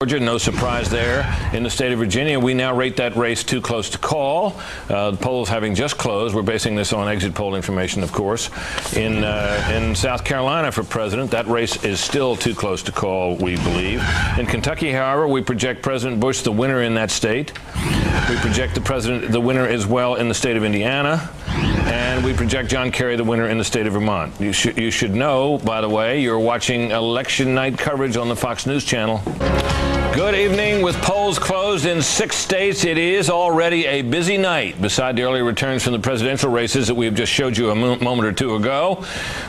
Georgia, no surprise there. In the state of Virginia, we now rate that race too close to call. The polls having just closed. We're basing this on exit poll information, of course. In South Carolina for president, that race is still too close to call, we believe. In Kentucky, however, we project President Bush the winner in that state. We project the winner as well in the state of Indiana. And we project John Kerry the winner in the state of Vermont. You should know, by the way, you're watching election night coverage on the Fox News Channel. Good evening. With polls closed in 6 states, it is already a busy night. Beside the early returns from the presidential races that we have just showed you a moment or two ago,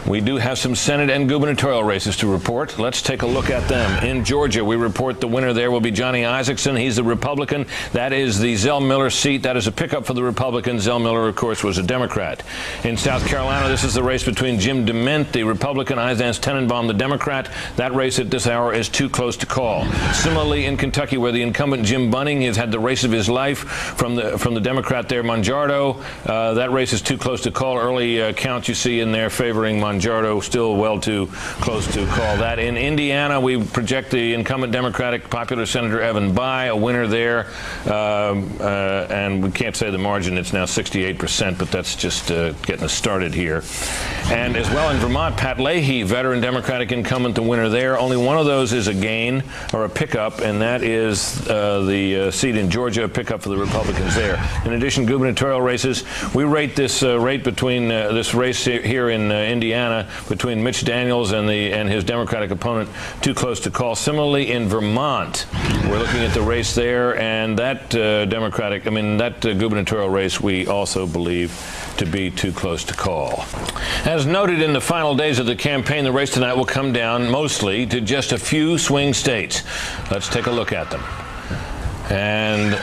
we do have some Senate and gubernatorial races to report. Let's take a look at them. In Georgia, we report the winner there will be Johnny Isakson. He's the Republican. That is the Zell Miller seat. That is a pickup for the Republicans. Zell Miller, of course, was a Democrat. In South Carolina, this is the race between Jim DeMint, the Republican, Isance Tenenbaum, the Democrat. That race at this hour is too close to call. Similarly, in Kentucky, where the incumbent Jim Bunning has had the race of his life from the Democrat there, Monjardo. That race is too close to call. Early count you see in there favoring Monjardo, still well too close to call that. In Indiana, we project the incumbent Democratic popular Senator Evan Bayh, a winner there. And we can't say the margin. It's now 68%, but that's just getting us started here. And as well in Vermont, Pat Leahy, veteran Democratic incumbent, the winner there. Only one of those is a gain or a pickup, and that is the seat in Georgia, a pickup for the Republicans there. In addition, gubernatorial races, we rate this between this race here in Indiana between Mitch Daniels and his Democratic opponent too close to call. Similarly, in Vermont, we're looking at the race there, and that gubernatorial race we also believe to be too close to call. As noted in the final days of the campaign, the race tonight will come down mostly to just a few swing states. Let's take a look at them. And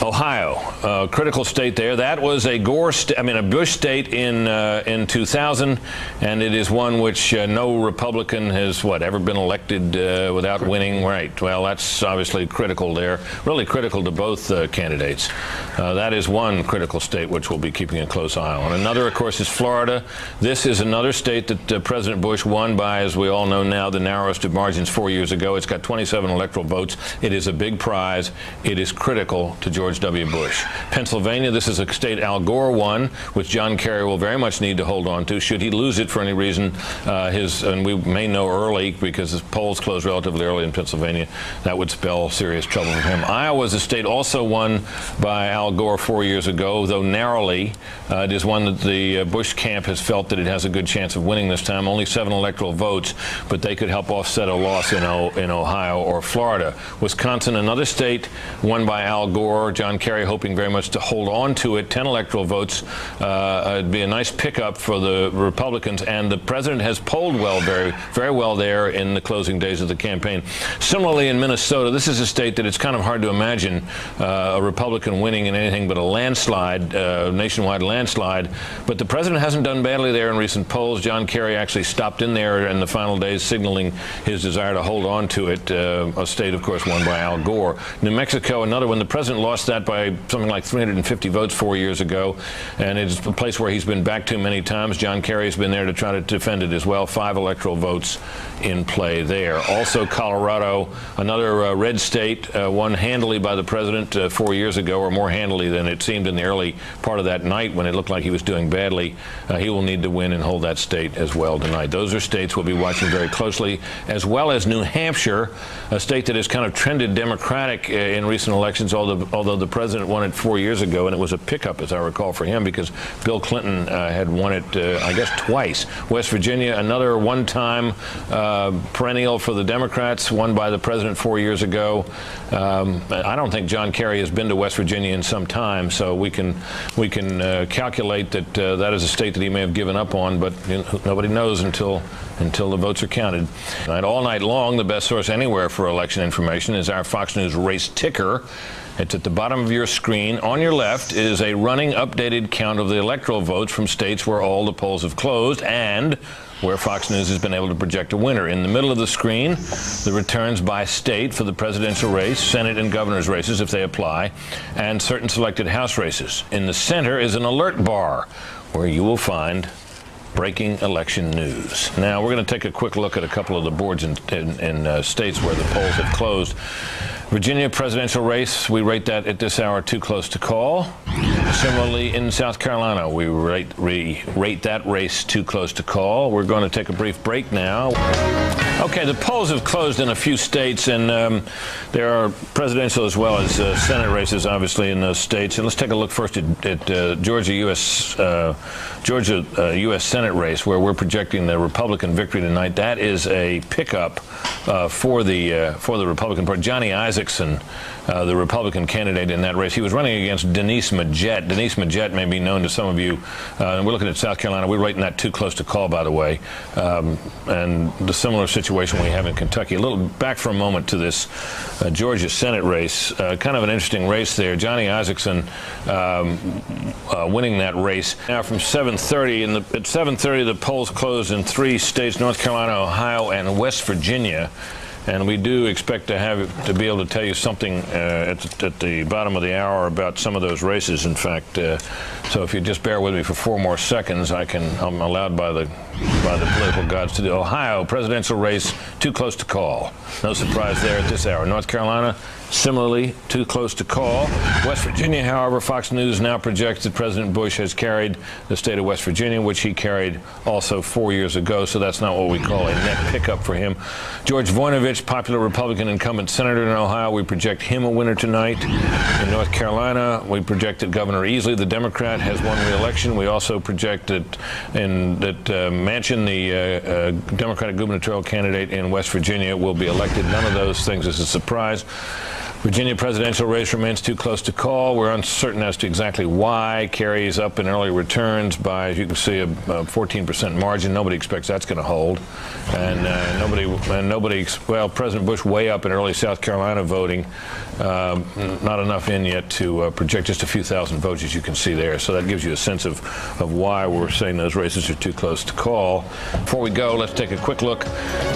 Ohio, a critical state there. That was a Bush state in 2000, and it is one which no Republican has ever been elected without winning. Right. Well, that's obviously critical there. Really critical to both candidates. That is one critical state which we'll be keeping a close eye on. Another, of course, is Florida. This is another state that President Bush won by, as we all know now, the narrowest of margins 4 years ago. It's got 27 electoral votes. It is a big prize. It is critical to George W. Bush. Pennsylvania, this is a state Al Gore won, which John Kerry will very much need to hold on to. Should he lose it for any reason, and we may know early because the polls close relatively early in Pennsylvania, that would spell serious trouble for him. Iowa is a state also won by Al Gore 4 years ago, though narrowly. It is one that the Bush camp has felt that it has a good chance of winning this time. Only 7 electoral votes, but they could help offset a loss in Ohio or Florida. Wisconsin, another state won by Al Gore. John Kerry hoping very much to hold on to it. 10 electoral votes. It'd be a nice pickup for the Republicans, and the president has polled well, very well there in the closing days of the campaign. Similarly, in Minnesota, this is a state that it's kind of hard to imagine a Republican winning in anything but a landslide, nationwide landslide. But the president hasn't done badly there in recent polls. John Kerry actually stopped in there in the final days, signaling his desire to hold on to it. A state, of course, won by Al Gore. New Mexico, another one. The president lost that by something like 350 votes 4 years ago, and it's a place where he's been back to many times. John Kerry has been there to try to defend it as well. 5 electoral votes in play there. Also, Colorado, another red state, won handily by the president 4 years ago, or more handily than it seemed in the early part of that night when it looked like he was doing badly. He will need to win and hold that state as well tonight. Those are states we'll be watching very closely, as well as New Hampshire, a state that has kind of trended Democratic in recent elections, although the president won it 4 years ago, and it was a pickup, as I recall, for him because Bill Clinton had won it, I guess, twice. West Virginia, another one-time perennial for the Democrats, won by the president 4 years ago. I don't think John Kerry has been to West Virginia in some time, so we can calculate that that is a state that he may have given up on, but nobody knows until the votes are counted. All night long, the best source anywhere for election information is our Fox News race ticker. It's at the bottom of your screen. On your left is a running updated count of the electoral votes from states where all the polls have closed and where Fox News has been able to project a winner. In the middle of the screen, the returns by state for the presidential race, Senate and governor's races if they apply, and certain selected House races. In the center is an alert bar where you will find breaking election news. Now, we're going to take a quick look at a couple of the boards in states where the polls have closed. Virginia presidential race, we rate that at this hour too close to call. Similarly, in South Carolina, we rate that race too close to call. We're going to take a brief break now. Okay, the polls have closed in a few states, and there are presidential as well as Senate races, obviously, in those states. And let's take a look first at Georgia U.S. Senate race, where we're projecting the Republican victory tonight. That is a pickup for the Republican Party. Johnny Isaacson, the Republican candidate in that race, he was running against Denise Majette. Denise Majette may be known to some of you. And we're looking at South Carolina. We're rating that too close to call, by the way. And the similar situation we have in Kentucky. A little back for a moment to this Georgia Senate race. Kind of an interesting race there. Johnny Isaacson winning that race. Now from 7:30, at 7:30 the polls closed in 3 states: North Carolina, Ohio, and West Virginia. And we do expect to be able to tell you something at the bottom of the hour about some of those races. In fact, so if you just bear with me for 4 more seconds, I'm allowed by the political gods to do. Ohio presidential race too close to call. No surprise there at this hour. North Carolina, similarly, too close to call. West Virginia, however, Fox News now projects that President Bush has carried the state of West Virginia, which he carried also 4 years ago, so that's not what we call a net pickup for him. George Voinovich, popular Republican incumbent senator in Ohio, we project him a winner tonight. In North Carolina, we project that Governor Easley, the Democrat, has won re-election. We also project that Manchin, the Democratic gubernatorial candidate in West Virginia, will be elected. None of those things is a surprise. Virginia presidential race remains too close to call. We're uncertain as to exactly why. Kerry is up in early returns by, as you can see, a 14% margin. Nobody expects that's going to hold. And well, President Bush way up in early South Carolina voting. Not enough in yet to project just a few thousand votes, as you can see there. So that gives you a sense of why we're saying those races are too close to call. Before we go, let's take a quick look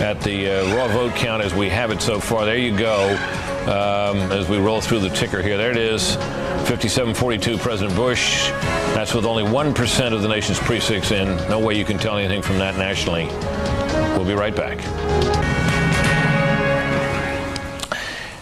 at the raw vote count as we have it so far. There you go. As we roll through the ticker here, there it is, 57-42 President Bush. That's with only 1% of the nation's precincts in. No way you can tell anything from that nationally. We'll be right back.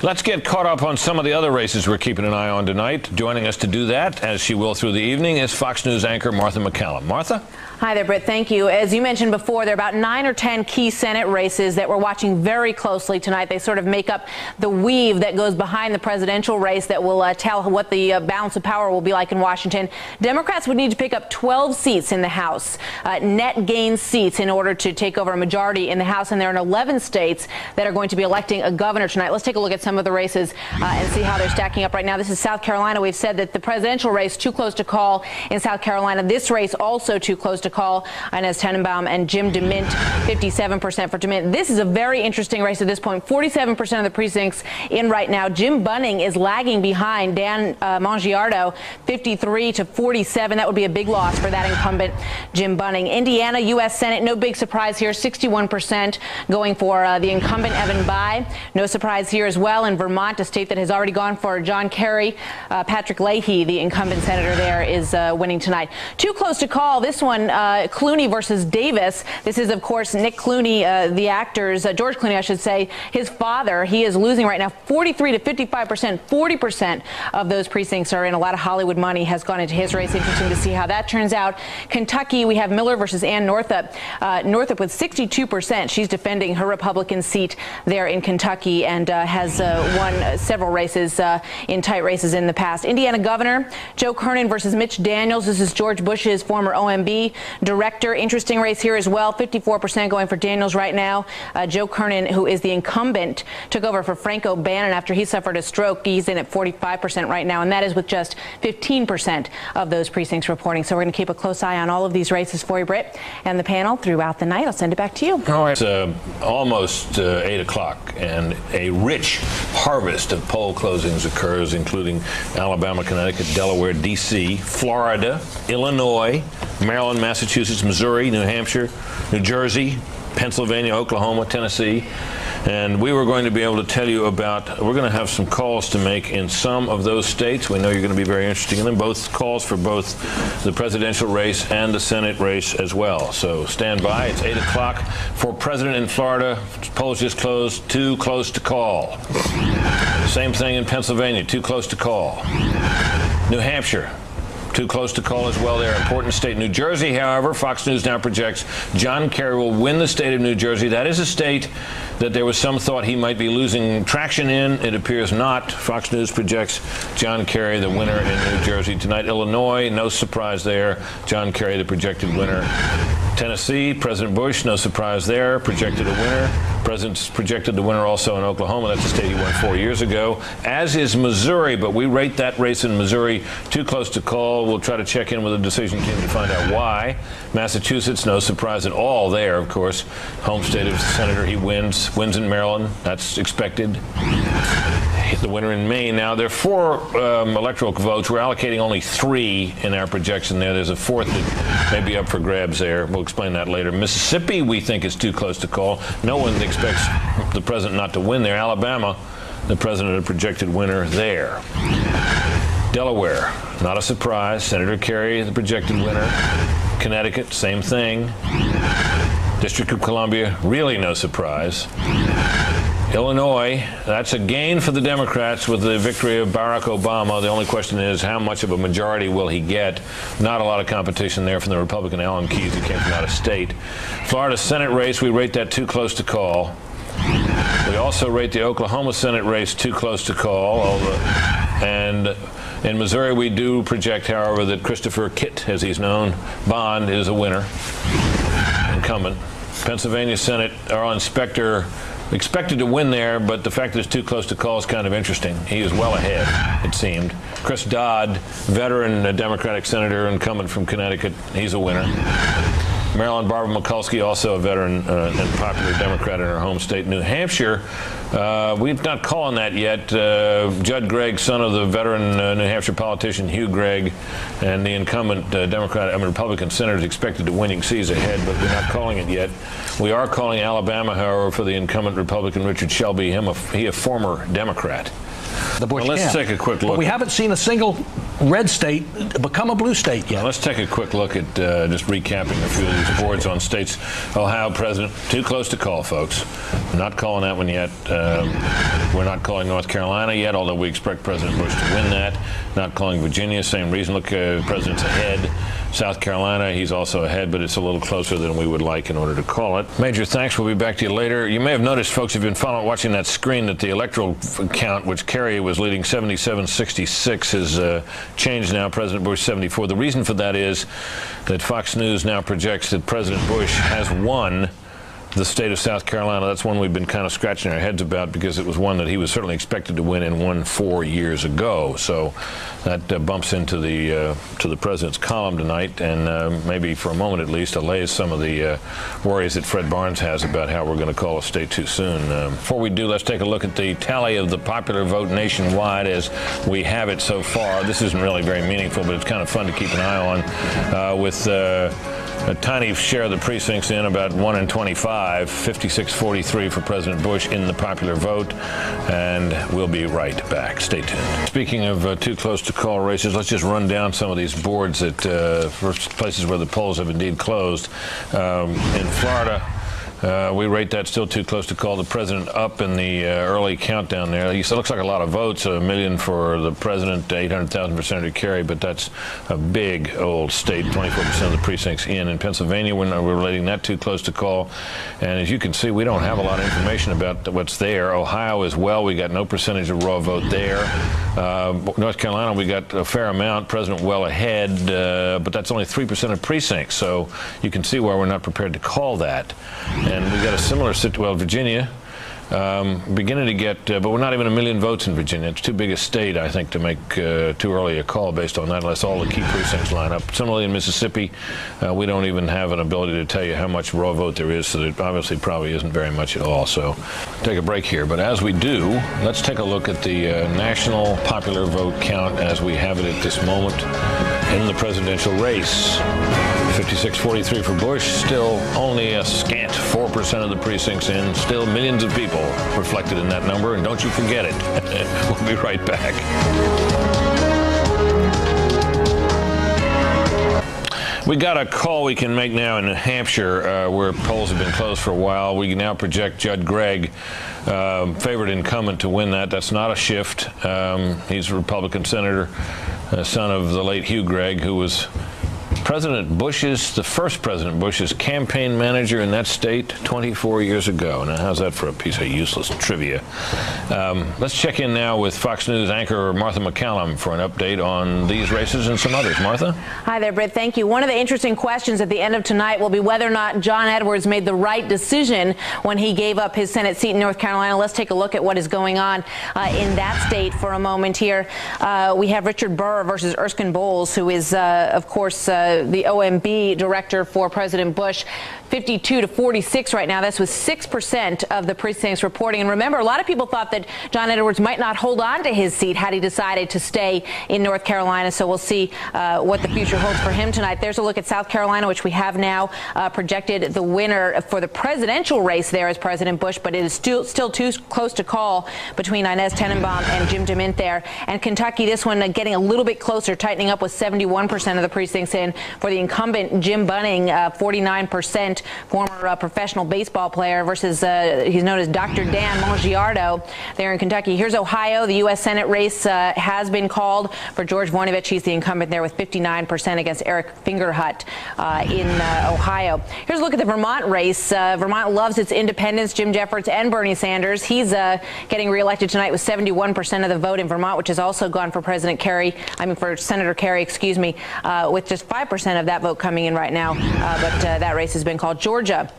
Let's get caught up on some of the other races we're keeping an eye on tonight. Joining us to do that, as she will through the evening, is Fox News anchor Martha McCallum. Martha? Hi there, Britt. Thank you. As you mentioned before, there are about 9 or 10 key Senate races that we're watching very closely tonight. They sort of make up the weave that goes behind the presidential race that will tell what the balance of power will be like in Washington. Democrats would need to pick up 12 seats in the House, net gain seats, in order to take over a majority in the House. And there are 11 states that are going to be electing a governor tonight. Let's take a look at some of the races and see how they're stacking up right now. This is South Carolina. We've said that the presidential race too close to call in South Carolina. This race also too close to call. Inez Tenenbaum and Jim DeMint, 57% for DeMint. This is a very interesting race at this point. 47% of the precincts in right now. Jim Bunning is lagging behind Dan Mangiardo, 53-47. That would be a big loss for that incumbent, Jim Bunning. Indiana U.S. Senate, no big surprise here. 61% going for the incumbent, Evan Bayh. No surprise here as well. In Vermont, a state that has already gone for John Kerry, Patrick Leahy, the incumbent senator there, is winning tonight. Too close to call. This one, Clooney versus Davis. This is, of course, Nick Clooney, the actor's, George Clooney, I should say, his father. He is losing right now 43-55%. 40% of those precincts are in. A lot of Hollywood money has gone into his race. Interesting to see how that turns out. Kentucky, we have Miller versus Ann Northup. Northup with 62%. She's defending her Republican seat there in Kentucky and has won several races in tight races in the past. Indiana Governor, Joe Kernan versus Mitch Daniels. This is George Bush's former OMB director. Interesting race here as well. 54% going for Daniels right now. Joe Kernan, who is the incumbent, took over for Frank O'Bannon after he suffered a stroke. He's in at 45% right now, and that is with just 15% of those precincts reporting. So we're going to keep a close eye on all of these races for you, Britt, and the panel throughout the night. I'll send it back to you. All right. It's almost 8 o'clock, and a rich harvest of poll closings occurs, including Alabama, Connecticut, Delaware, D.C., Florida, Illinois, Maryland, Massachusetts, Missouri, New Hampshire, New Jersey, Pennsylvania, Oklahoma, Tennessee, And we were going to be able to tell you about, we're going to have some calls to make in some of those states. We know you're going to be very interested in them. Both calls for both the presidential race and the Senate race as well. So stand by. It's 8 o'clock for president in Florida. Polls just closed. Too close to call. Same thing in Pennsylvania. Too close to call. New Hampshire. Too close to call as well there. Important state. New Jersey, however, Fox News now projects John Kerry will win the state of New Jersey. That is a state that there was some thought he might be losing traction in. It appears not. Fox News projects John Kerry the winner in New Jersey tonight. Illinois, no surprise there. John Kerry the projected winner. Tennessee, President Bush, no surprise there, projected a winner. President's projected the winner also in Oklahoma. That's a state he won 4 years ago, as is Missouri, but we rate that race in Missouri too close to call. We'll try to check in with the decision team to find out why. Massachusetts, no surprise at all there, of course. Home state of the senator, he wins in Maryland. That's expected. The winner in Maine. Now, there are 4 electoral votes. We're allocating only 3 in our projection there. There's a 4th that may be up for grabs there. We'll explain that later. Mississippi, we think, is too close to call. No one expects the president not to win there. Alabama, the president, a projected winner there. Delaware, not a surprise. Senator Kerry, the projected winner. Connecticut, same thing. District of Columbia, really no surprise. Illinois, that's a gain for the Democrats with the victory of Barack Obama. The only question is how much of a majority will he get? Not a lot of competition there from the Republican Alan Keyes, who came from out of state. Florida Senate race, we rate that too close to call. We also rate the Oklahoma Senate race too close to call. And in Missouri, we do project, however, that Christopher Kitt, as he's known, Bond, is a winner, incumbent. Pennsylvania Senate, our inspector expected to win there, but the fact that it's too close to call is kind of interesting. He is well ahead, it seemed. Chris Dodd, veteran Democratic senator, incumbent from Connecticut, he's a winner. Maryland, Barbara Mikulski, also a veteran and popular Democrat in her home state. New Hampshire, we're not calling that yet. Judd Gregg, son of the veteran New Hampshire politician Hugh Gregg, and the incumbent Republican senator is expected to win. You can see he's ahead, but we're not calling it yet. We are calling Alabama, however, for the incumbent Republican Richard Shelby. He a former Democrat. The Bush let's take a quick look. But we haven't seen a single red state become a blue state yet. Now let's take a quick look at just recapping a few of these boards on states. Ohio president, too close to call, folks. We're not calling that one yet. We're not calling North Carolina yet, although we expect President Bush to win that. Not calling Virginia, same reason. Look, the president's ahead. South Carolina, he's also ahead, but it's a little closer than we would like in order to call it. Major thanks. We'll be back to you later. You may have noticed, folks, who've been watching that screen, that the electoral count, which Kerry was leading 77-66, is changed now. President Bush 74. The reason for that is that Fox News now projects that President Bush has won the state of South Carolina. That's one we've been kind of scratching our heads about, because it was one that he was certainly expected to win and won 4 years ago. So that bumps into the president's column tonight, and maybe for a moment at least allays some of the worries that Fred Barnes has about how we're going to call a state too soon. Before we do, let's take a look at the tally of the popular vote nationwide as we have it so far. This isn't really very meaningful, but it's kind of fun to keep an eye on with a tiny share of the precincts in, about 1 in 25, 56-43 for President Bush in the popular vote, and we'll be right back. Stay tuned. Speaking of too close to call races, let's just run down some of these boards at first places where the polls have indeed closed. In Florida, we rate that still too close to call. The president up in the early countdown there. It looks like a lot of votes, 1 million for the president, 800,000 for Senator Kerry, but that's a big old state, 24% of the precincts in Pennsylvania. We're rating that too close to call. And as you can see, we don't have a lot of information about what's there. Ohio as well, we got no percentage of raw vote there. North Carolina, we got a fair amount, president well ahead, but that's only 3% of precincts. So you can see why we're not prepared to call that. And we got a similar situation. Well, Virginia, beginning to get, but we're not even 1 million votes in Virginia. It's too big a state, I think, to make too early a call based on that, unless all the key precincts line up. Similarly, in Mississippi, we don't even have an ability to tell you how much raw vote there is, so there obviously probably isn't very much at all. So take a break here. But as we do, let's take a look at the national popular vote count as we have it at this moment in the presidential race. 56-43 for Bush, still only a scant 4% of the precincts in. Still millions of people reflected in that number, and don't you forget it. We'll be right back. We got a call we can make now in New Hampshire, where polls have been closed for a while. We can now project Judd Gregg, favorite incumbent, to win that. That's not a shift. He's a Republican senator, son of the late Hugh Gregg, who was the first President Bush's campaign manager in that state 24 years ago. Now, how's that for a piece of useless trivia? Let's check in now with Fox News anchor Martha McCallum for an update on these races and some others. Martha? Hi there, Britt. Thank you. One of the interesting questions at the end of tonight will be whether or not John Edwards made the right decision when he gave up his Senate seat in North Carolina. Let's take a look at what is going on in that state for a moment here. We have Richard Burr versus Erskine Bowles, who is, of course, the OMB director for President Bush. 52 to 46 right now. That's with 6% of the precincts reporting. And remember, a lot of people thought that John Edwards might not hold on to his seat had he decided to stay in North Carolina. So we'll see what the future holds for him tonight. There's a look at South Carolina, which we have now projected the winner for the presidential race there as President Bush, but it is still too close to call between Inez Tenenbaum and Jim DeMint there. And Kentucky, this one getting a little bit closer, tightening up with 71% of the precincts in for the incumbent Jim Bunning, 49%, former professional baseball player, versus he's known as Dr. Dan Mongiardo there in Kentucky. Here's Ohio. The U.S. Senate race has been called for George Voinovich. He's the incumbent there with 59% against Eric Fingerhut in Ohio. Here's a look at the Vermont race. Vermont loves its independents, Jim Jeffords and Bernie Sanders. He's getting reelected tonight with 71% of the vote in Vermont, which has also gone for for Senator Kerry, excuse me, with just 5% of that vote coming in right now. But that race has been called. Georgia.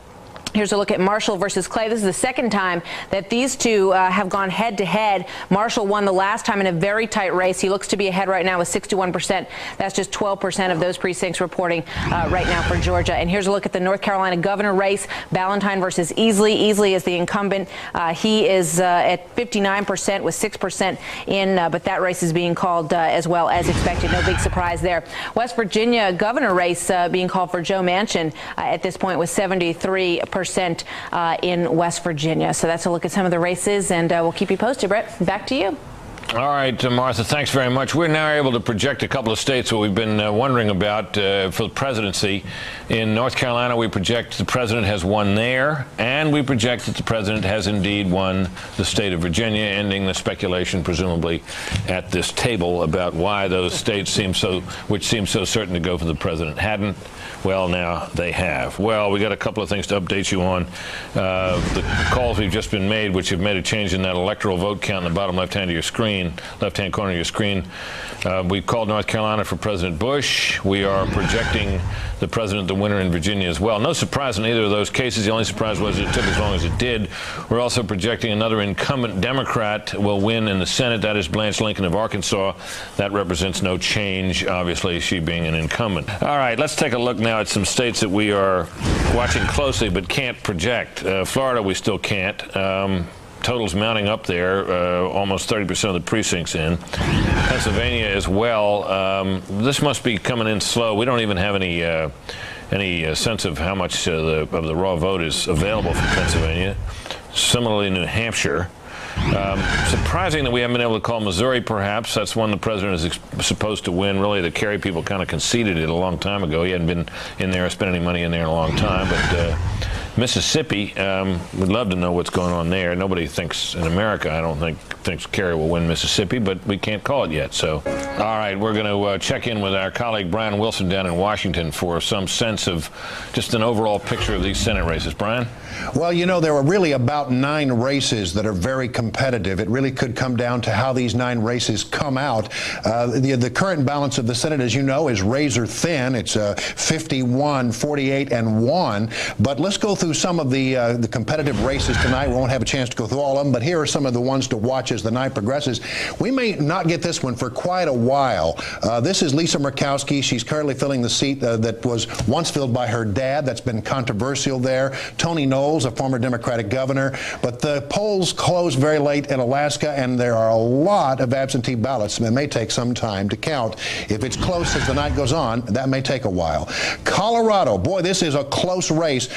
Here's a look at Marshall versus Clay. This is the second time that these two have gone head-to-head. Marshall won the last time in a very tight race. He looks to be ahead right now with 61%. That's just 12% of those precincts reporting right now for Georgia. And here's a look at the North Carolina governor race. Ballantyne versus Easley. Easley is the incumbent. He is at 59% with 6% in, but that race is being called as well as expected. No big surprise there. West Virginia governor race being called for Joe Manchin at this point with 73% in West Virginia. So that's a look at some of the races, and we'll keep you posted. Brett, back to you. All right, Martha, thanks very much. We're now able to project a couple of states that we've been wondering about for the presidency. In North Carolina, we project the president has won there, and we project that the president has indeed won the state of Virginia, ending the speculation, presumably, at this table about why those states which seem so certain to go for the president hadn't. Well, now they have. Well, we got a couple of things to update you on. The calls we've just been made, which have made a change in that electoral vote count in the bottom left-hand of your screen, left-hand corner of your screen. We called North Carolina for President Bush. We are projecting the president the winner in Virginia as well. No surprise in either of those cases. The only surprise was it took as long as it did. We're also projecting another incumbent Democrat will win in the Senate. That is Blanche Lincoln of Arkansas. That represents no change, obviously, she being an incumbent. All right, let's take a look now at some states that we are watching closely but can't project. Florida, we still can't. Totals mounting up there, almost 30% of the precincts in. Pennsylvania as well. This must be coming in slow. We don't even have any sense of how much of the raw vote is available from Pennsylvania. Similarly, New Hampshire. Surprising that we haven't been able to call Missouri, perhaps. That's one the president is supposed to win. Really, the Kerry people kind of conceded it a long time ago. He hadn't been in there or spent any money in there in a long time. But Mississippi, we'd love to know what's going on there. Nobody thinks in America, I don't think, thinks Kerry will win Mississippi, but we can't call it yet. So, all right, we're going to check in with our colleague Brian Wilson down in Washington for some sense of just an overall picture of these Senate races. Brian? Well, you know, there are really about 9 races that are very competitive. It really could come down to how these 9 races come out. The current balance of the Senate, as you know, is razor thin. It's 51, 48, and 1. But let's go through some of the competitive races tonight. We won't have a chance to go through all of them, but here are some of the ones to watch as the night progresses. We may not get this one for quite a while. This is Lisa Murkowski. She's currently filling the seat that was once filled by her dad. That's been controversial there. Tony Knowles, a former Democratic governor. But the polls closed very late in Alaska, and there are a lot of absentee ballots. It may take some time to count. If it's close as the night goes on, that may take a while. Colorado, boy, this is a close race.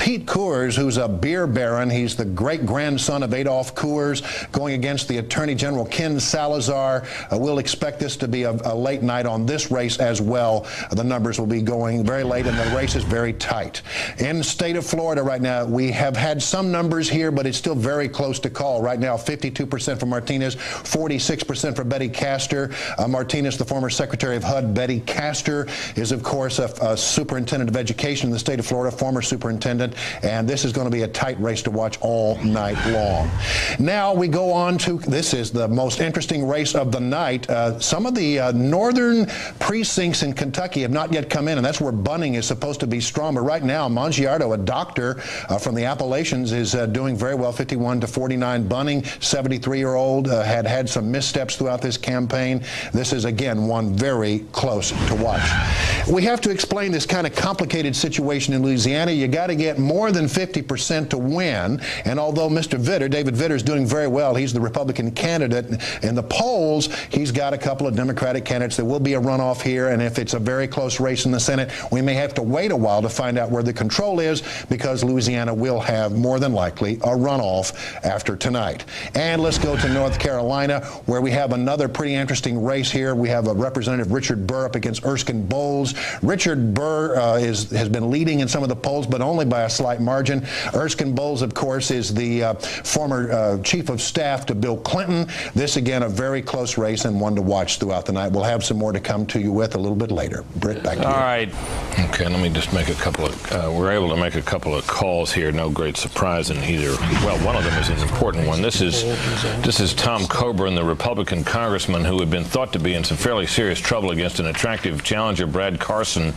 Pete Coors, who's a beer baron. He's the great-grandson of Adolph Coors, going against the Attorney General Ken Salazar. We'll expect this to be a late night on this race as well. The numbers will be going very late, and the race is very tight. In the state of Florida right now, we have had some numbers here, but it's still very close to call. Right now, 52% for Martinez, 46% for Betty Castor. Martinez, the former Secretary of HUD. Betty Castor is, of course, a superintendent of education in the state of Florida, former superintendent, and this is going to be a tight race to watch all night long. Now we go on to, this is the most interesting race of the night. Some of the northern precincts in Kentucky have not yet come in, and that's where Bunning is supposed to be strong. But right now, Mongiardo, a doctor from the Appalachians, is doing very well, 51-49. Bunning, 73-year-old, had some missteps throughout this campaign. This is, again, one very close to watch. We have to explain this kind of complicated situation in Louisiana. You got to get more than 50% to win. And although Mr. Vitter, David Vitter, is doing very well, he's the Republican candidate in the polls, he's got a couple of Democratic candidates. There will be a runoff here, and if it's a very close race in the Senate, we may have to wait a while to find out where the control is, because Louisiana will have more than likely a runoff after tonight. And let's go to North Carolina, where we have another pretty interesting race here. We have a Representative Richard Burr up against Erskine Bowles. Richard Burr has been leading in some of the polls, but only by a slight margin. Erskine Bowles, of course, is the former chief of staff to Bill Clinton. This, again, a very close race and one to watch throughout the night. We'll have some more to come to you with a little bit later. Britt, back to you. All right. Okay, let me just make a couple of, we're able to make a couple of calls here. No great surprise in either. Well, one of them is an important one. This is Tom Coburn, the Republican congressman who had been thought to be in some fairly serious trouble against an attractive challenger, Brad Carson,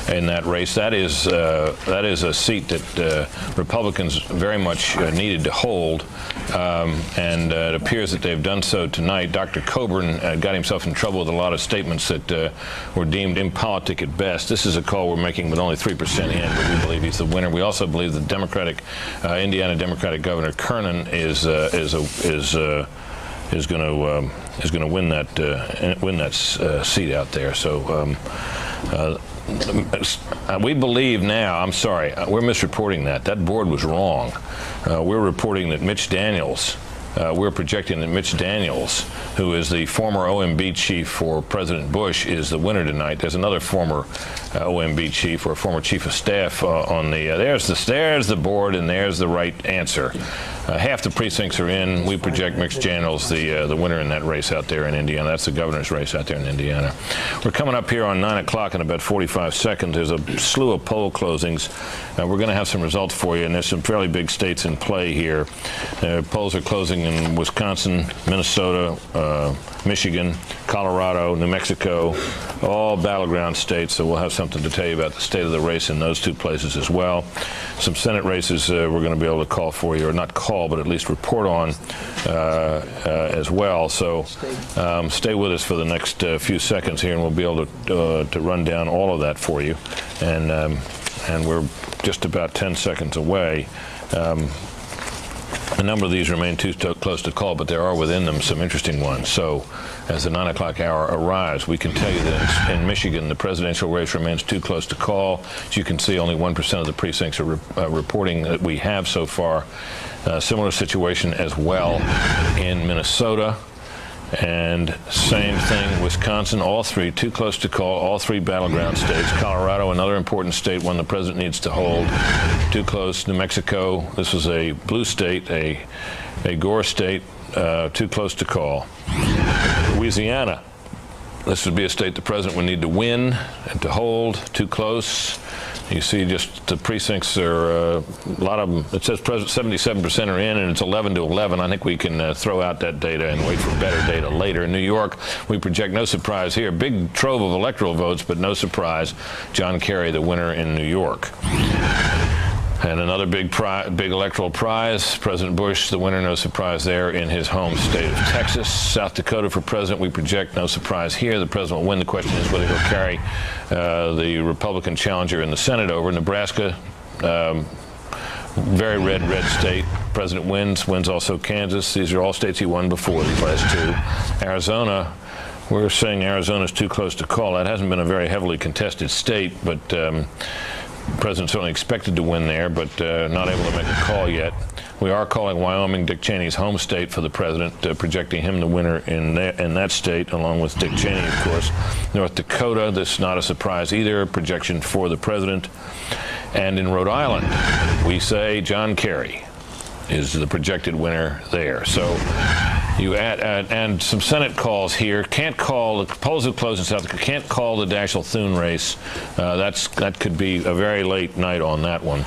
in that race. That is a seat that Republicans very much needed to hold, and it appears that they've done so tonight. Dr. Coburn got himself in trouble with a lot of statements that were deemed impolitic at best. This is a call we're making with only 3% in, but we believe he's the winner. We also believe the Indiana Democratic Governor Kernan is going to win that seat out there. So we believe now. I'm sorry, we're misreporting that. That board was wrong. We're reporting that Mitch Daniels. We're projecting that Mitch Daniels, who is the former OMB chief for President Bush, is the winner tonight. There's another former OMB chief or former chief of staff on the. There's the board, and there's the right answer. Half the precincts are in. We project Mitch Daniels the winner in that race out there in Indiana. That's the governor's race out there in Indiana. We're coming up here on 9 o'clock in about 45 seconds. There's a slew of poll closings. We're going to have some results for you, and there's some fairly big states in play here. Polls are closing in Wisconsin, Minnesota, Michigan, Colorado, New Mexico, all battleground states. So we'll have something to tell you about the state of the race in those two places as well. Some Senate races we're going to be able to call for you, or not call, but at least report on as well. So stay with us for the next few seconds here, and we'll be able to run down all of that for you. And we're just about 10 seconds away. A number of these remain too close to call, but there are within them some interesting ones. So as the 9 o'clock hour arrives, we can tell you that in Michigan, the presidential race remains too close to call. As you can see, only 1% of the precincts are reporting that we have so far. Similar situation as well in Minnesota. And same thing, Wisconsin, all three too close to call, all three battleground states. Colorado, another important state, one the president needs to hold, too close. New Mexico, this was a blue state, a Gore state, too close to call. Louisiana, this would be a state the president would need to win and to hold, too close. You see just the precincts are, a lot of them, it says 77% are in, and it's 11-11. I think we can throw out that data and wait for better data later. In New York, we project no surprise here. Big trove of electoral votes, but no surprise. John Kerry, the winner in New York. And another big electoral prize, President Bush, the winner, no surprise there in his home state of Texas. South Dakota for president, we project no surprise here. The president will win. The question is whether he'll carry the Republican challenger in the Senate over. Nebraska, very red state. President wins also Kansas. These are all states he won before, these last two. Arizona, we're saying Arizona's too close to call. That hasn't been a very heavily contested state, but The president certainly expected to win there, but not able to make a call yet. We are calling Wyoming, Dick Cheney's home state, for the president, projecting him the winner in that state, along with Dick Cheney, of course. North Dakota, this is not a surprise either, projection for the president. And in Rhode Island, we say John Kerry is the projected winner there. So you add, and some Senate calls here. Can't call, the polls have closed in South Dakota, can't call the Daschle-Thune race. That could be a very late night on that one.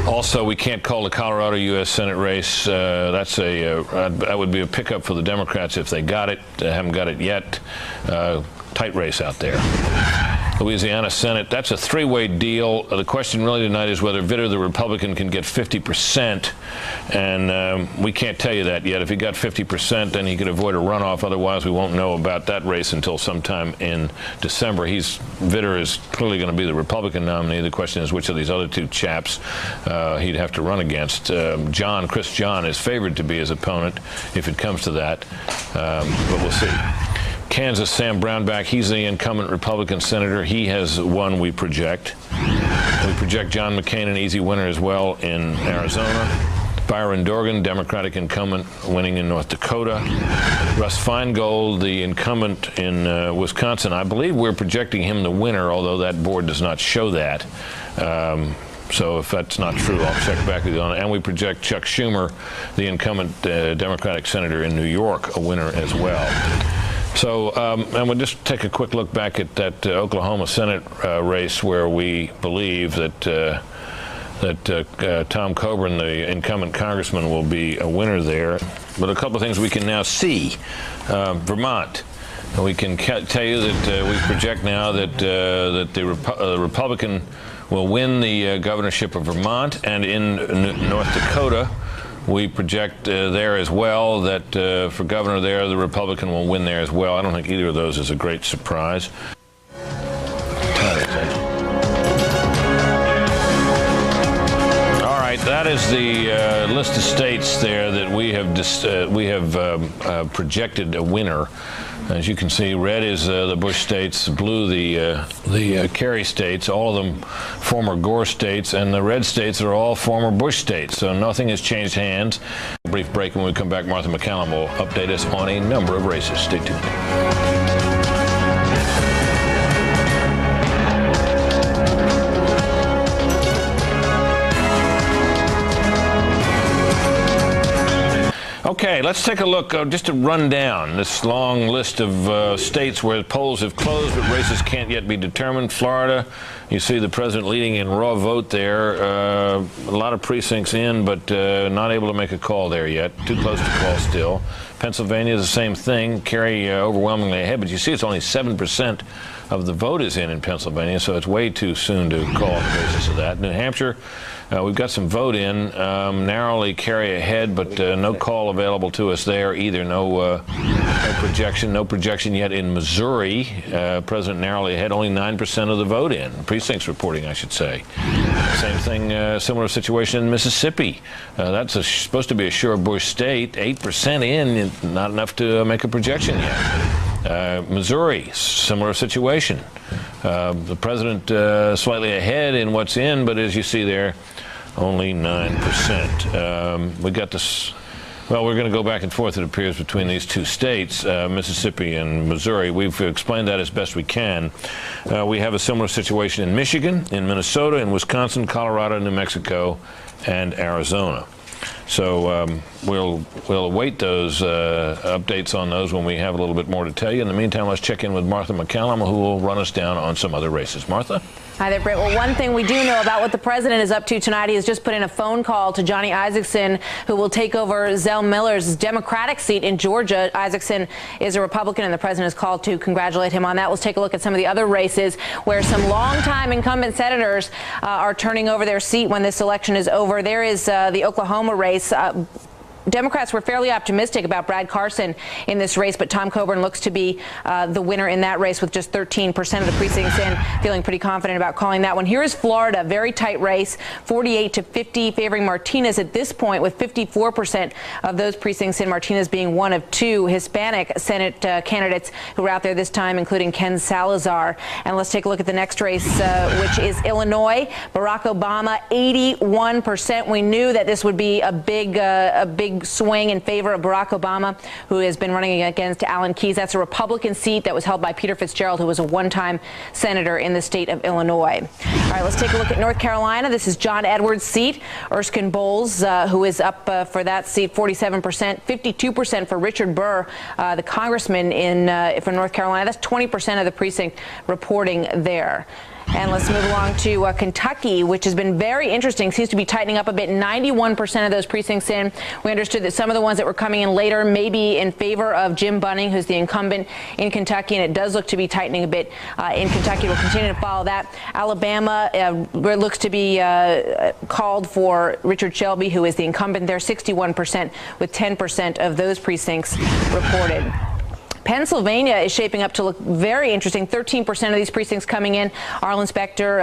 Also, we can't call the Colorado U.S. Senate race. That would be a pickup for the Democrats if they got it. They haven't got it yet. Tight race out there. Louisiana Senate, that's a three-way deal. The question really tonight is whether Vitter, the Republican, can get 50%, and we can't tell you that yet. If he got 50%, then he could avoid a runoff. Otherwise, we won't know about that race until sometime in December. Vitter is clearly going to be the Republican nominee. The question is which of these other two chaps he'd have to run against. Chris John is favored to be his opponent if it comes to that, but we'll see. Kansas, Sam Brownback, he's the incumbent Republican senator. He has won, we project. We project John McCain an easy winner as well in Arizona. Byron Dorgan, Democratic incumbent, winning in North Dakota. Russ Feingold, the incumbent in Wisconsin. I believe we're projecting him the winner, although that board does not show that. So if that's not true, I'll check back with you on it. And we project Chuck Schumer, the incumbent Democratic senator in New York, a winner as well. So, and we'll just take a quick look back at that Oklahoma Senate race where we believe that Tom Coburn, the incumbent congressman, will be a winner there. But a couple of things we can now see. Vermont. We can tell you that we project now that the Republican will win the governorship of Vermont, and in North Dakota, we project there as well that for governor there, the Republican will win there as well. I don't think either of those is a great surprise. All right, that is the list of states there that we have projected a winner. As you can see, red is the Bush states, blue the Kerry states, all of them former Gore states, and the red states are all former Bush states. So nothing has changed hands. A brief break, and when we come back, Martha McCallum will update us on a number of races. Stay tuned. Okay, let's take a look, just to run down this long list of states where polls have closed but races can't yet be determined. Florida, you see the president leading in raw vote there. A lot of precincts in, but not able to make a call there yet. Too close to call still. Pennsylvania is the same thing. Kerry overwhelmingly ahead, but you see it's only 7% of the vote is in Pennsylvania, so it's way too soon to call on the basis of that. New Hampshire, we've got some vote in, narrowly Kerry ahead, but no call available to us there either. No projection yet in Missouri. President narrowly ahead, only 9% of the vote in. Precincts reporting, I should say. Same thing, similar situation in Mississippi. That's supposed to be a sure Bush state. 8% in, not enough to make a projection yet. Missouri, similar situation. The president slightly ahead in what's in, but as you see there, only 9%. We got this. Well, we're going to go back and forth, it appears, between these two states, Mississippi and Missouri. We've explained that as best we can. We have a similar situation in Michigan, in Minnesota, in Wisconsin, Colorado, New Mexico, and Arizona. So we'll await those updates on those when we have a little bit more to tell you. In the meantime, let's check in with Martha McCallum, who will run us down on some other races. Martha? Hi there, Britt. Well, one thing we do know about what the president is up to tonight, he has just put in a phone call to Johnny Isakson, who will take over Zell Miller's Democratic seat in Georgia. Isakson is a Republican, and the president has called to congratulate him on that. Let's take a look at some of the other races where some longtime incumbent senators are turning over their seat when this election is over. There is the Oklahoma race. Democrats were fairly optimistic about Brad Carson in this race, but Tom Coburn looks to be the winner in that race with just 13% of the precincts in, feeling pretty confident about calling that one. Here is Florida, very tight race, 48-50, favoring Martinez at this point with 54% of those precincts in, Martinez being one of two Hispanic Senate candidates who were out there this time, including Ken Salazar. And let's take a look at the next race, which is Illinois. Barack Obama, 81%. We knew that this would be a big swing in favor of Barack Obama, who has been running against Alan Keyes. That's a Republican seat that was held by Peter Fitzgerald, who was a one-time senator in the state of Illinois. All right, let's take a look at North Carolina. This is John Edwards' seat. Erskine Bowles, who is up for that seat, 47%, 52% for Richard Burr, the congressman from North Carolina. That's 20% of the precinct reporting there. And let's move along to Kentucky, which has been very interesting. Seems to be tightening up a bit. 91% of those precincts in. We understood that some of the ones that were coming in later may be in favor of Jim Bunning, who's the incumbent in Kentucky, and it does look to be tightening a bit in Kentucky. We'll continue to follow that. Alabama looks to be called for Richard Shelby, who is the incumbent there, 61%, with 10% of those precincts reported. Pennsylvania is shaping up to look very interesting. 13% of these precincts coming in. Arlen Specter,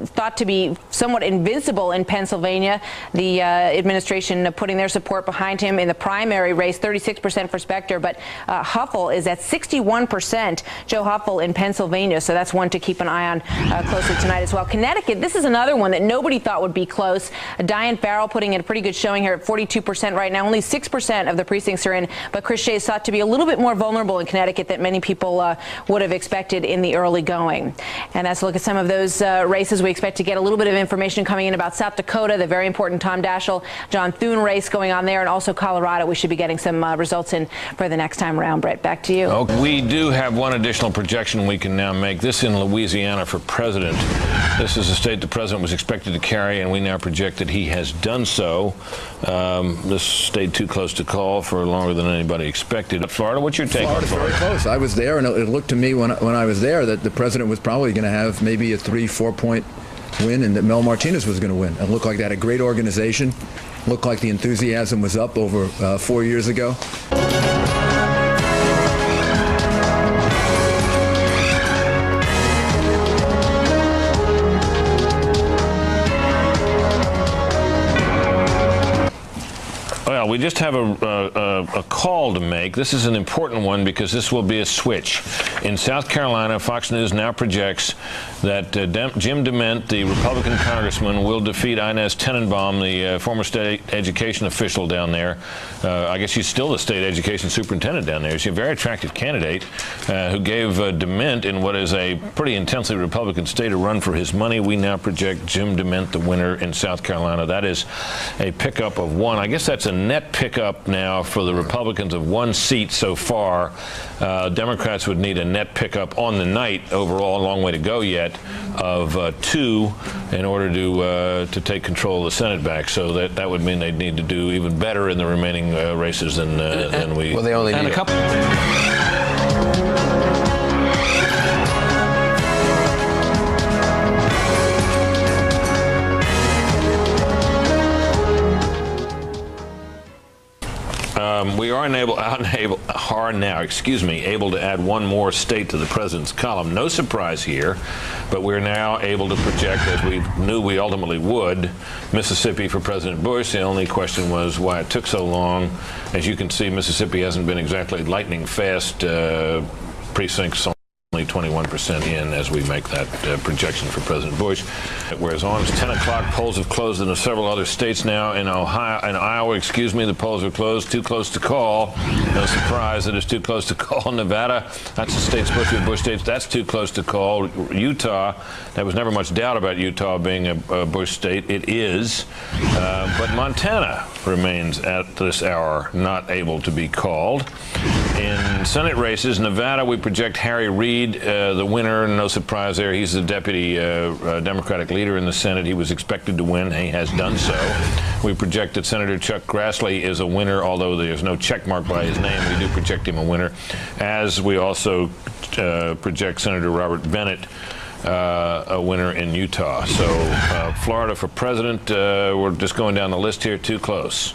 thought to be somewhat invincible in Pennsylvania. The administration putting their support behind him in the primary race, 36% for Specter. But Huffle is at 61%, Joe Huffle in Pennsylvania. So that's one to keep an eye on closely tonight as well. Connecticut, this is another one that nobody thought would be close. Diane Farrell putting in a pretty good showing here at 42% right now. Only 6% of the precincts are in. But Chris Shea is thought to be a little bit more vulnerable in Connecticut that many people would have expected in the early going. And that's a look at some of those races. We expect to get a little bit of information coming in about South Dakota, the very important Tom Daschle, John Thune race going on there, and also Colorado. We should be getting some results in for the next time around. Brett, back to you. Okay. We do have one additional projection we can now make. This in Louisiana for president. This is a state the president was expected to carry, and we now project that he has done so. This stayed too close to call for longer than anybody expected. Florida, what's your take on Florida? Very close. I was there, and it looked to me when I was there that the president was probably going to have maybe a 3-4 point win, and that Mel Martinez was going to win. It looked like they had a great organization. Looked like the enthusiasm was up over 4 years ago. Well, we just have a call to make. This is an important one because this will be a switch. In South Carolina, Fox News now projects that Jim DeMint, the Republican congressman, will defeat Inez Tenenbaum, the former state education official down there. I guess she's still the state education superintendent down there. She's a very attractive candidate who gave DeMint, in what is a pretty intensely Republican state, a run for his money. We now project Jim DeMint the winner in South Carolina. That is a pickup of one. I guess that's a net pickup now for the Republicans of one seat so far. Democrats would need a net pickup on the night overall, a long way to go yet, of 2 in order to take control of the Senate back. So that would mean they'd need to do even better in the remaining races than we. Well, they only need a couple. We are able to add one more state to the president's column. No surprise here, but we're now able to project, as we knew we ultimately would, Mississippi for President Bush. The only question was why it took so long. As you can see, Mississippi hasn't been exactly lightning fast. Precincts only 21% in as we make that projection for President Bush. Whereas on, it's 10 o'clock. Polls have closed in several other states now. In Iowa, the polls are closed. Too close to call. No surprise that it's too close to call. Nevada, that's a state supposed to be a Bush state. That's too close to call. Utah, there was never much doubt about Utah being a Bush state. It is. But Montana remains at this hour not able to be called. In Senate races, Nevada, we project Harry Reid the winner. No surprise there. He's the deputy Democratic leader in the Senate. He was expected to win. He has done so. We project that Senator Chuck Grassley is a winner, although there's no check mark by his name. We do project him a winner, as we also project Senator Robert Bennett a winner in Utah. So Florida for president, we're just going down the list here, too close.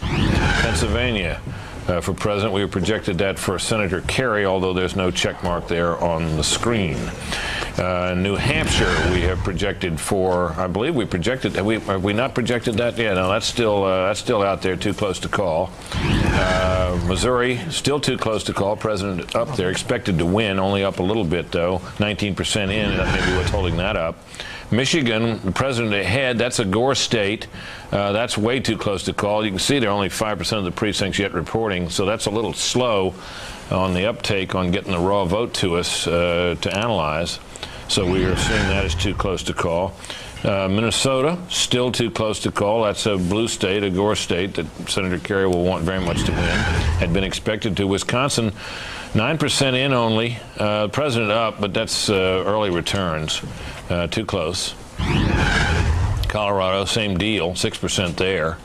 Pennsylvania. For president, we projected that for Senator Kerry, although there's no check mark there on the screen. New Hampshire, we have projected for, I believe we projected, have we not projected that? Yeah, no, that's still out there, too close to call. Missouri, still too close to call. President up there, expected to win, only up a little bit, though. 19% in, that may be what's holding that up. Michigan, the president ahead, that's a Gore state. That's way too close to call. You can see there are only 5% of the precincts yet reporting, so that's a little slow on the uptake on getting the raw vote to us to analyze. So we are seeing that as too close to call. Minnesota, still too close to call. That's a blue state, a Gore state that Senator Kerry will want very much to win. Had been expected to. Wisconsin, 9% in only. President up, but that's early returns. Too close. Colorado, same deal, 6% there.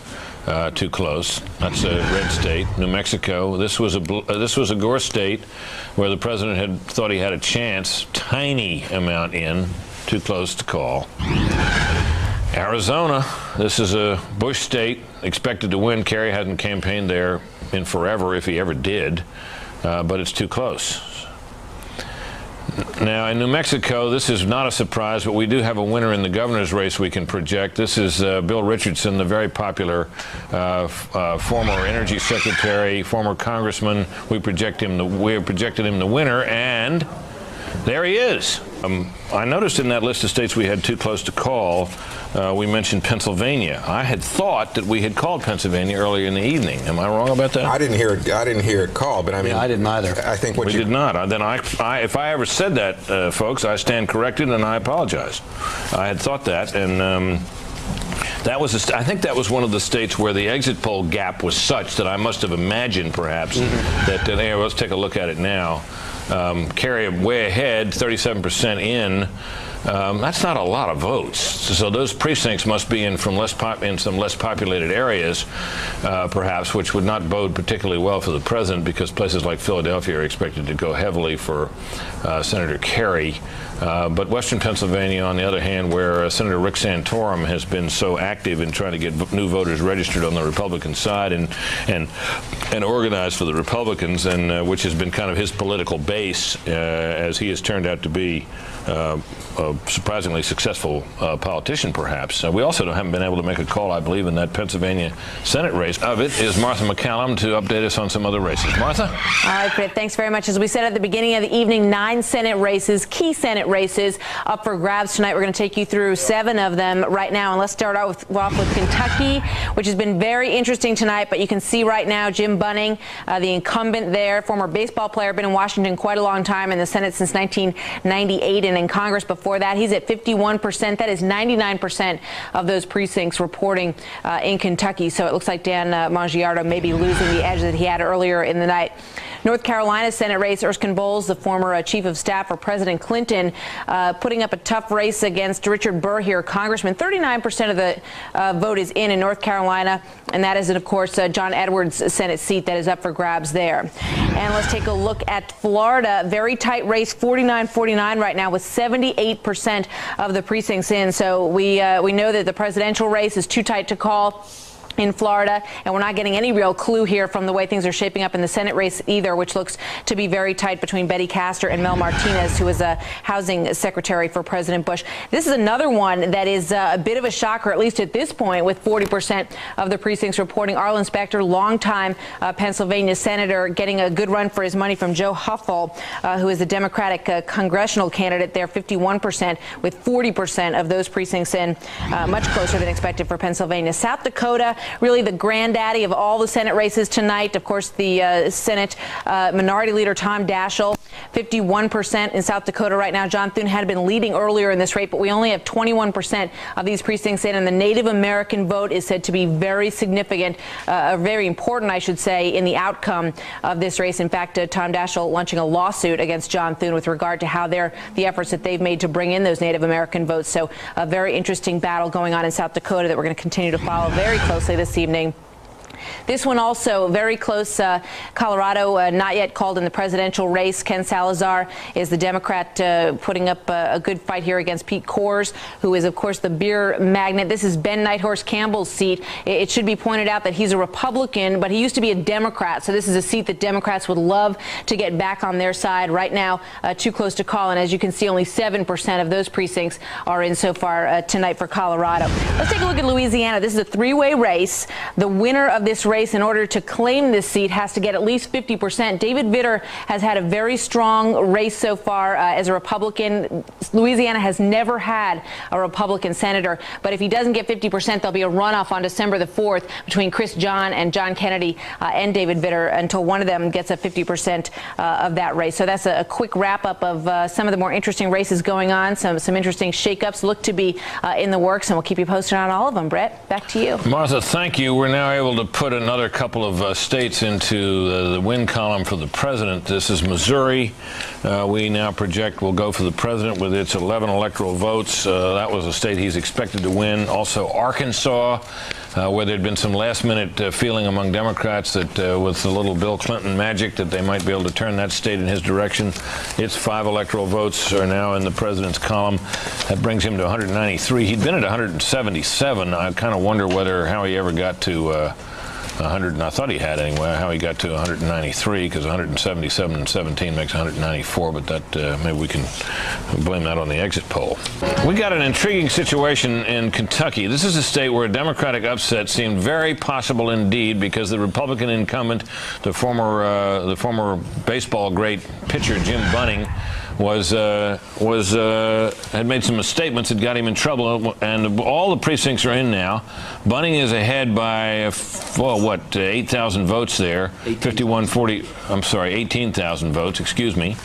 Too close. That's a red state. New Mexico, this was a Gore state where the president had thought he had a chance. Tiny amount in. Too close to call. Arizona, this is a Bush state, expected to win. Kerry hasn't campaigned there in forever, if he ever did, but it's too close. Now, in New Mexico, this is not a surprise, but we do have a winner in the governor's race we can project. This is Bill Richardson, the very popular former energy secretary, former congressman. We projected him the winner, and there he is. I noticed in that list of states we had too close to call, we mentioned Pennsylvania. I had thought that we had called Pennsylvania earlier in the evening. Am I wrong about that? I didn't hear it called, but I mean, yeah, I didn't either. I think we did not. Then if I ever said that, folks, I stand corrected and I apologize. I had thought that, and that was I think that was one of the states where the exit poll gap was such that I must have imagined perhaps that. Anyway, let's take a look at it now. Kerry way ahead, 37% in. That's not a lot of votes. So those precincts must be in some less populated areas, perhaps, which would not bode particularly well for the president, because places like Philadelphia are expected to go heavily for Senator Kerry. But Western Pennsylvania, on the other hand, where Senator Rick Santorum has been so active in trying to get new voters registered on the Republican side and organized for the Republicans, and which has been kind of his political base, as he has turned out to be a surprisingly successful politician, perhaps. We also haven't been able to make a call, I believe, in that Pennsylvania Senate race. Of it is Martha McCallum to update us on some other races. Martha? All right, Britt, thanks very much. As we said at the beginning of the evening, 9 Senate races, key Senate races up for grabs tonight. We're going to take you through 7 of them right now. And let's start off with Kentucky, which has been very interesting tonight. But you can see right now Jim Bunning, the incumbent there, former baseball player, been in Washington quite a long time, in the Senate since 1998 and in Congress before that. He's at 51%. That is 99% of those precincts reporting in Kentucky. So it looks like Dan Mangiardo may be losing the edge that he had earlier in the night. North Carolina Senate race, Erskine Bowles, the former chief of staff for President Clinton, putting up a tough race against Richard Burr here, Congressman. 39% of the vote is in North Carolina, and that is, of course, John Edwards' Senate seat that is up for grabs there. And let's take a look at Florida. Very tight race, 49-49 right now, with 78% of the precincts in. So we know that the presidential race is too tight to call in Florida, and we're not getting any real clue here from the way things are shaping up in the Senate race either, which looks to be very tight between Betty Castor and Mel Martinez, who is a housing secretary for President Bush. This is another one that is a bit of a shocker, at least at this point, with 40% of the precincts reporting. Arlen Specter, longtime Pennsylvania senator, getting a good run for his money from Joe Huffle, who is the Democratic congressional candidate there, 51%, with 40% of those precincts in, much closer than expected for Pennsylvania. South Dakota, really the granddaddy of all the Senate races tonight. Of course, the Senate Minority Leader Tom Daschle, 51% in South Dakota right now. John Thune had been leading earlier in this race, but we only have 21% of these precincts in, and the Native American vote is said to be very significant, very important, I should say, in the outcome of this race. In fact, Tom Daschle launching a lawsuit against John Thune with regard to how the efforts that they've made to bring in those Native American votes. So a very interesting battle going on in South Dakota that we're going to continue to follow very closely this evening. This one also very close. Colorado, not yet called in the presidential race. Ken Salazar is the Democrat putting up a good fight here against Pete Coors, who is, of course, the beer magnate. This is Ben Nighthorse Campbell's seat. It should be pointed out that he's a Republican, but he used to be a Democrat. So this is a seat that Democrats would love to get back on their side. Right now, too close to call. And as you can see, only 7% of those precincts are in so far tonight for Colorado. Let's take a look at Louisiana. This is a three-way race. The winner of this race, in order to claim this seat, has to get at least 50%. David Vitter has had a very strong race so far as a Republican. Louisiana has never had a Republican senator, but if he doesn't get 50%, there'll be a runoff on December the 4th between Chris John and John Kennedy and David Vitter until one of them gets a 50% of that race. So that's a quick wrap-up of some of the more interesting races going on, some interesting shakeups look to be in the works, and we'll keep you posted on all of them. Brett, back to you. Martha, thank you. We're now able to put another couple of states into the win column for the president. This is Missouri. We now project will go for the president with its 11 electoral votes. That was a state he's expected to win. Also Arkansas, where there'd been some last-minute feeling among Democrats that with the little Bill Clinton magic that they might be able to turn that state in his direction. Its 5 electoral votes are now in the president's column. That brings him to 193. He'd been at 177. I kind of wonder how he ever got to 100, I thought he had anyway, how he got to 193, because 177 and 17 makes 194, but that maybe we can blame that on the exit poll. We got an intriguing situation in Kentucky. This is a state where a Democratic upset seemed very possible indeed, because the Republican incumbent, the former baseball great pitcher Jim Bunning, had made some misstatements that got him in trouble, and all the precincts are in now. Bunning is ahead by 8,000 votes there. 18,000 votes, excuse me.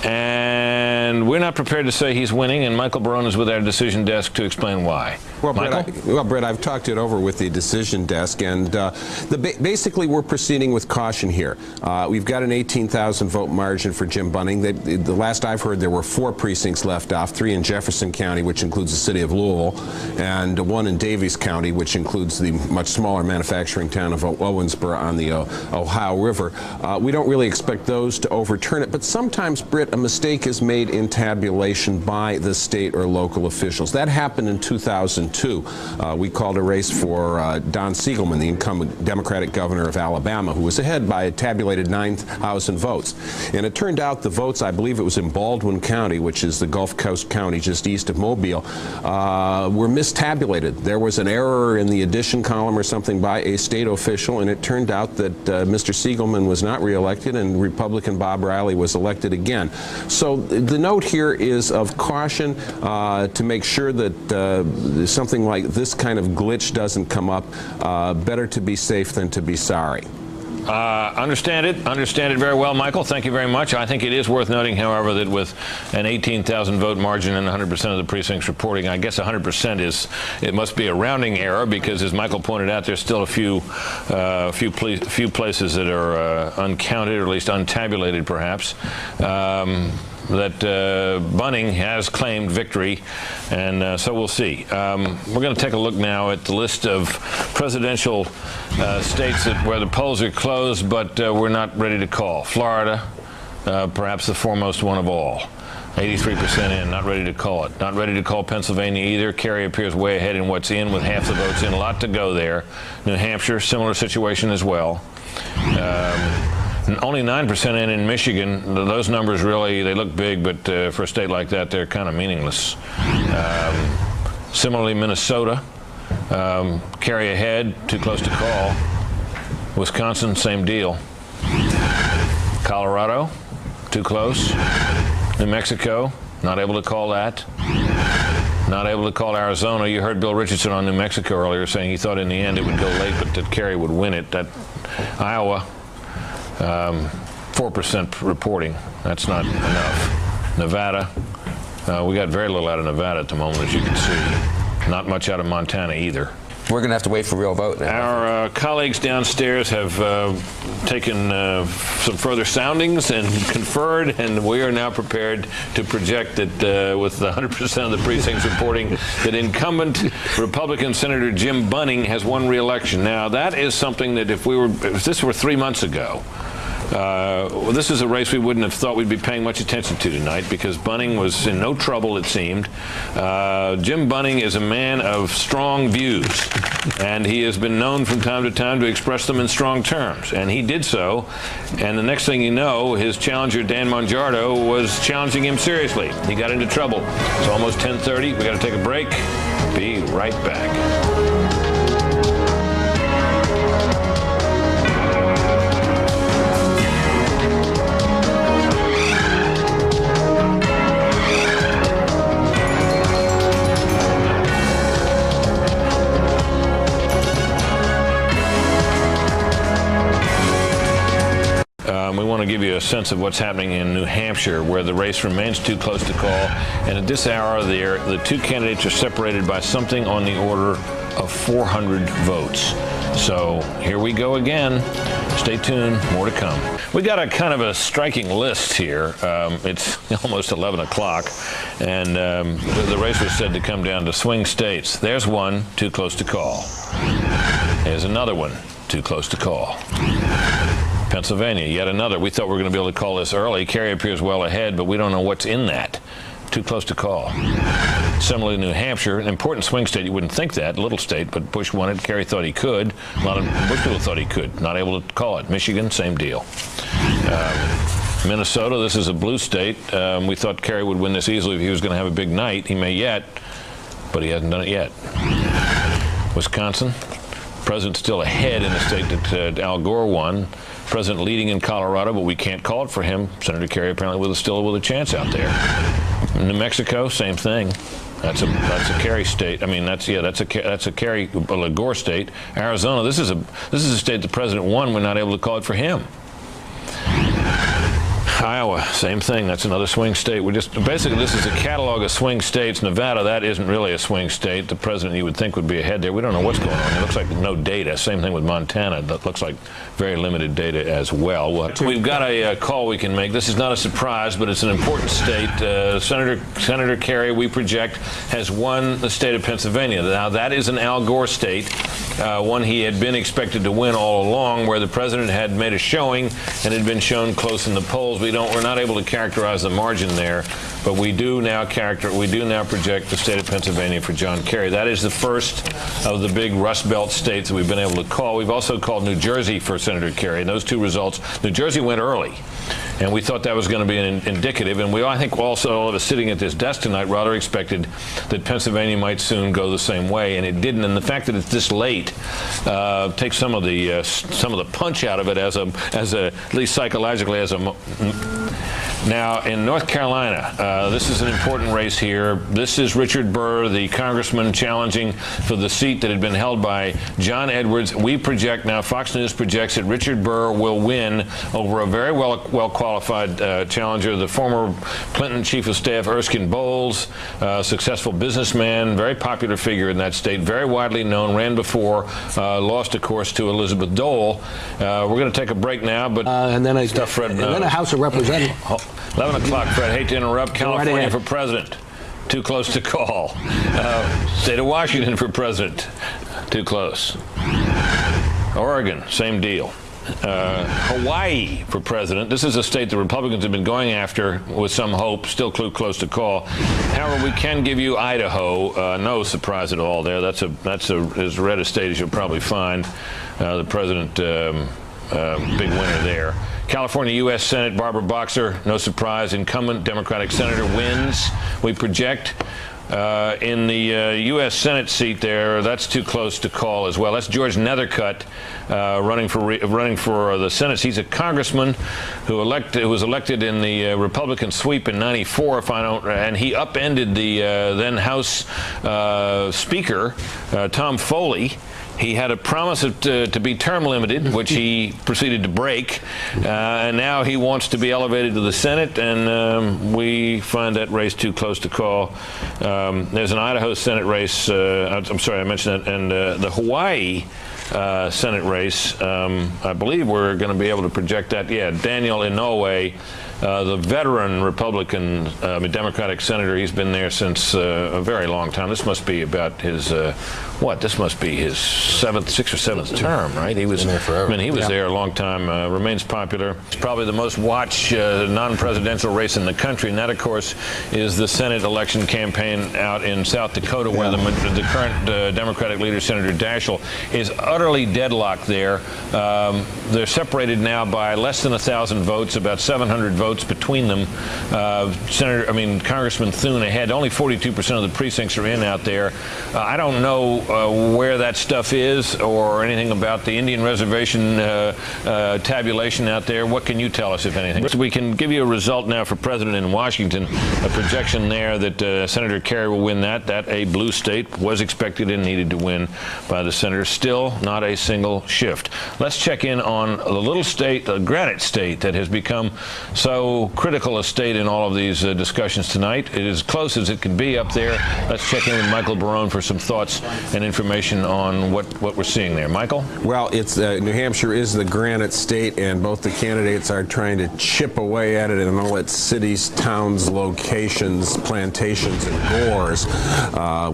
And we're not prepared to say he's winning, and Michael Barone is with our decision desk to explain why. Well, Brett, I've talked it over with the decision desk, and basically we're proceeding with caution here. We've got an 18,000 vote margin for Jim Bunning. The last I've heard, there were 4 precincts left off, 3 in Jefferson County, which includes the city of Louisville, and 1 in Daviess County, which includes the much smaller manufacturing town of Owensboro on the Ohio River. We don't really expect those to overturn it, but sometimes, Britt, a mistake is made in tabulation by the state or local officials. That happened in 2002. We called a race for Don Siegelman, the incumbent Democratic governor of Alabama, who was ahead by a tabulated 9,000 votes. And it turned out the votes, I believe it was in Baldwin County, which is the Gulf Coast county just east of Mobile, were mistabulated. There was an error in the addition column or something by a state official, and it turned out that Mr. Siegelman was not reelected and Republican Bob Riley was elected again. So the note here is of caution to make sure that something like this kind of glitch doesn't come up. Better to be safe than to be sorry. Understand it very well, Michael. Thank you very much. I think it is worth noting, however, that with an 18,000 vote margin and 100% of the precincts reporting, I guess 100% it must be a rounding error, because as Michael pointed out, there's still a few places that are uncounted, or at least untabulated, perhaps. That Bunning has claimed victory, and so we'll see. We're going to take a look now at the list of presidential states where the polls are closed, but we're not ready to call. Florida, perhaps the foremost one of all. 83% in, not ready to call it. Not ready to call Pennsylvania either. Kerry appears way ahead in what's in, with half the votes in. A lot to go there. New Hampshire, similar situation as well. Only 9% in Michigan. Those numbers really, they look big, but for a state like that, they're kind of meaningless. Similarly, Minnesota, Kerry ahead, too close to call. Wisconsin, same deal. Colorado, too close. New Mexico, not able to call that. Not able to call Arizona. You heard Bill Richardson on New Mexico earlier saying he thought in the end it would go late, but that Kerry would win it. That Iowa, 4% reporting. That's not enough. Nevada, we got very little out of Nevada at the moment, as you can see. Not much out of Montana either. we're going to have to wait for a real vote now. Our colleagues downstairs have taken some further soundings and conferred, and we are now prepared to project that with 100% of the precincts reporting that incumbent Republican Senator Jim Bunning has won re-election. Now, that is something that if this were 3 months ago, this is a race we wouldn't have thought we'd be paying much attention to tonight, because Bunning was in no trouble, it seemed. Jim Bunning is a man of strong views, and he has been known from time to time to express them in strong terms, and he did so. And the next thing you know, his challenger Dan Monjardo was challenging him seriously. He got into trouble. It's almost 10:30. We got to take a break. Be right back. We want to give you a sense of what's happening in New Hampshire, where the race remains too close to call. And at this hour, the two candidates are separated by something on the order of 400 votes. So here we go again. Stay tuned. More to come. We got a kind of a striking list here. It's almost 11 o'clock, and the race was said to come down to swing states. There's one, too close to call. There's another one, too close to call. Pennsylvania, yet another. We thought we were going to be able to call this early. Kerry appears well ahead, but we don't know what's in that. Too close to call. Similarly, New Hampshire, an important swing state. You wouldn't think that, little state, but Bush won it. Kerry thought he could. A lot of Bush people thought he could. Not able to call it. Michigan, same deal. Minnesota, this is a blue state. We thought Kerry would win this easily if he was going to have a big night. He may yet, but he hasn't done it yet. Wisconsin, president still ahead in the state that Al Gore won. President leading in Colorado, but we can't call it for him. Senator Kerry apparently still with a chance out there. New Mexico, same thing. That's a Kerry state. I mean, that's a Kerry, a Gore state. Arizona, this is a state the president won. We're not able to call it for him. Iowa, same thing. That's another swing state. Basically, this is a catalog of swing states. Nevada, that isn't really a swing state. The president, you would think, would be ahead there. We don't know what's going on. It looks like no data. Same thing with Montana. That looks like very limited data as well. We've got a call we can make. This is not a surprise, but it's an important state. Senator Kerry, we project, has won the state of Pennsylvania. Now, that is an Al Gore state, one he had been expected to win all along, where the president had made a showing and had been shown close in the polls. We're not able to characterize the margin there, but we do now project the state of Pennsylvania for John Kerry. That is the first of the big Rust Belt states that we've been able to call. We've also called New Jersey for Senator Kerry, and those two results, New Jersey went early, and we thought that was going to be an indicative, and I think also all of us sitting at this desk tonight rather expected that Pennsylvania might soon go the same way, and it didn't. And the fact that it's this late takes some of the punch out of it as at least psychologically as a. Now, in North Carolina, this is an important race here. This is Richard Burr, the congressman challenging for the seat that had been held by John Edwards. We project now, Fox News projects that Richard Burr will win over a very well-qualified challenger, the former Clinton chief of staff Erskine Bowles, successful businessman, very popular figure in that state, very widely known, ran before, lost, of course, to Elizabeth Dole. We're going to take a break now, but and then a House of Representatives. 11 o'clock, Fred. Hate to interrupt. California for president. Too close to call. State of Washington for president. Too close. Oregon, same deal. Hawaii for president. This is a state the Republicans have been going after with some hope, still close to call. However, we can give you Idaho. No surprise at all there. That's as red a state as you'll probably find. The president, big winner there. California U.S. Senate, Barbara Boxer, no surprise, incumbent Democratic senator, wins. We project in the U.S. Senate seat there, that's too close to call as well. That's George Nethercutt running for the Senate. He's a congressman who was elected in the Republican sweep in '94, and he upended the then House Speaker Tom Foley. He had a promise to be term limited, which he proceeded to break, and now he wants to be elevated to the Senate, and we find that race too close to call. There's an Idaho Senate race, I'm sorry, I mentioned it, and the Hawaii Senate race, I believe we're going to be able to project that. Yeah, Daniel Inouye, the veteran Republican, Democratic senator, he's been there since a very long time. This must be about his, this must be his sixth or seventh term, right? He was there forever. I mean, he was there a long time, remains popular. It's probably the most watched non-presidential race in the country, and that, of course, is the Senate election campaign out in South Dakota, where the current Democratic leader, Senator Daschle, is utterly deadlocked there. They're separated now by less than 1,000 votes, about 700 votes between them. Congressman Thune ahead. Only 42% of the precincts are in out there. I don't know where that stuff is or anything about the Indian reservation tabulation out there. What can you tell us, if anything? So we can give you a result now for president in Washington, a projection there that Senator Kerry will win that. That a blue state was expected and needed to win by the senator. Still not a single shift. Let's check in on the little state, the Granite State, that has become so critical a state in all of these discussions tonight. It is as close as it can be up there. Let's check in with Michael Barone for some thoughts and information on what we're seeing there. Michael? Well, it's New Hampshire is the Granite State, and both the candidates are trying to chip away at it in all its cities, towns, locations, plantations, and gores,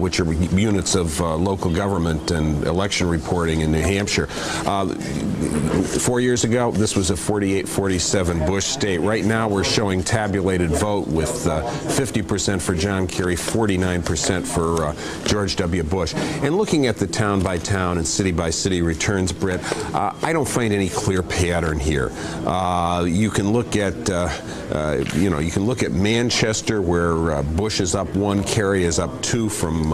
which are units of local government and election reporting in New Hampshire. 4 years ago, this was a 48-47 Bush state. Right now, we're showing tabulated vote with 50% for John Kerry, 49% for George W. Bush. And looking at the town by town and city by city returns, Britt, I don't find any clear pattern here. You can look at, you can look at Manchester, where Bush is up 1, Kerry is up 2 from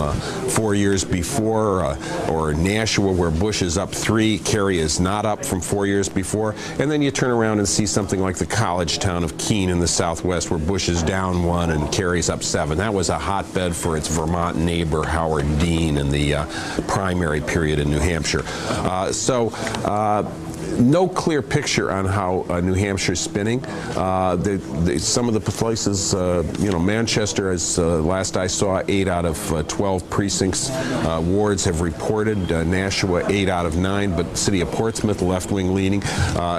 4 years before, or Nashua, where Bush is up 3, Kerry is not up from 4 years before. And then you turn around and see something like the college town of Keene in the southwest, where Bush is down 1 and Kerry's up 7. That was a hotbed for its Vermont neighbor, Howard Dean, in the primary period in New Hampshire. No clear picture on how New Hampshire's spinning. Some of the places, Manchester, as last I saw, 8 out of 12 precincts, wards have reported. Nashua, 8 out of 9, but the city of Portsmouth, left-wing leaning,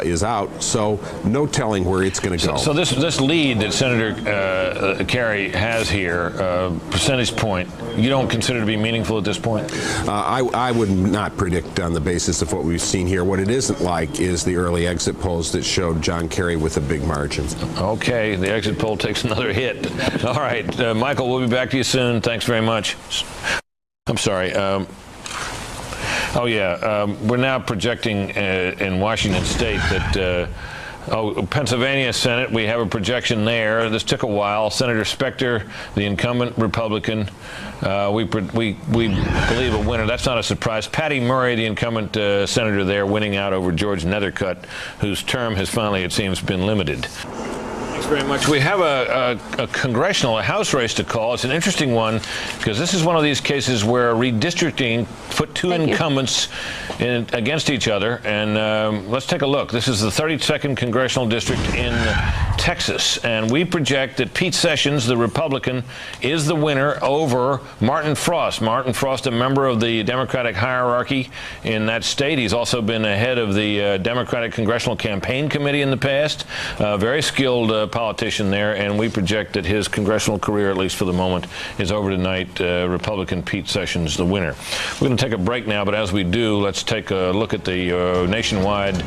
is out. So no telling where it's going to go. So this lead that Senator Kerry has here, percentage point, you don't consider to be meaningful at this point? I would not predict on the basis of what we've seen here. What it isn't like is the early exit polls that showed John Kerry with a big margin. Okay, the exit poll takes another hit. All right, Michael, we'll be back to you soon. Thanks very much. I'm sorry. We're now projecting in Washington State that Pennsylvania Senate, we have a projection there. This took a while. Senator Specter, the incumbent Republican, we believe a winner. That's not a surprise. Patty Murray, the incumbent senator there, winning out over George Nethercutt, whose term has finally, it seems, been limited. Thanks very much. We have a House race to call. It's an interesting one because this is one of these cases where redistricting put two incumbents against each other. And let's take a look. This is the 32nd Congressional District in Texas. And we project that Pete Sessions, the Republican, is the winner over Martin Frost. Martin Frost, a member of the Democratic hierarchy in that state. He's also been the head of the Democratic Congressional Campaign Committee in the past. Very skilled politician there, and we project that his congressional career, at least for the moment, is over tonight. Republican Pete Sessions, the winner. We're going to take a break now, but as we do, let's take a look at the nationwide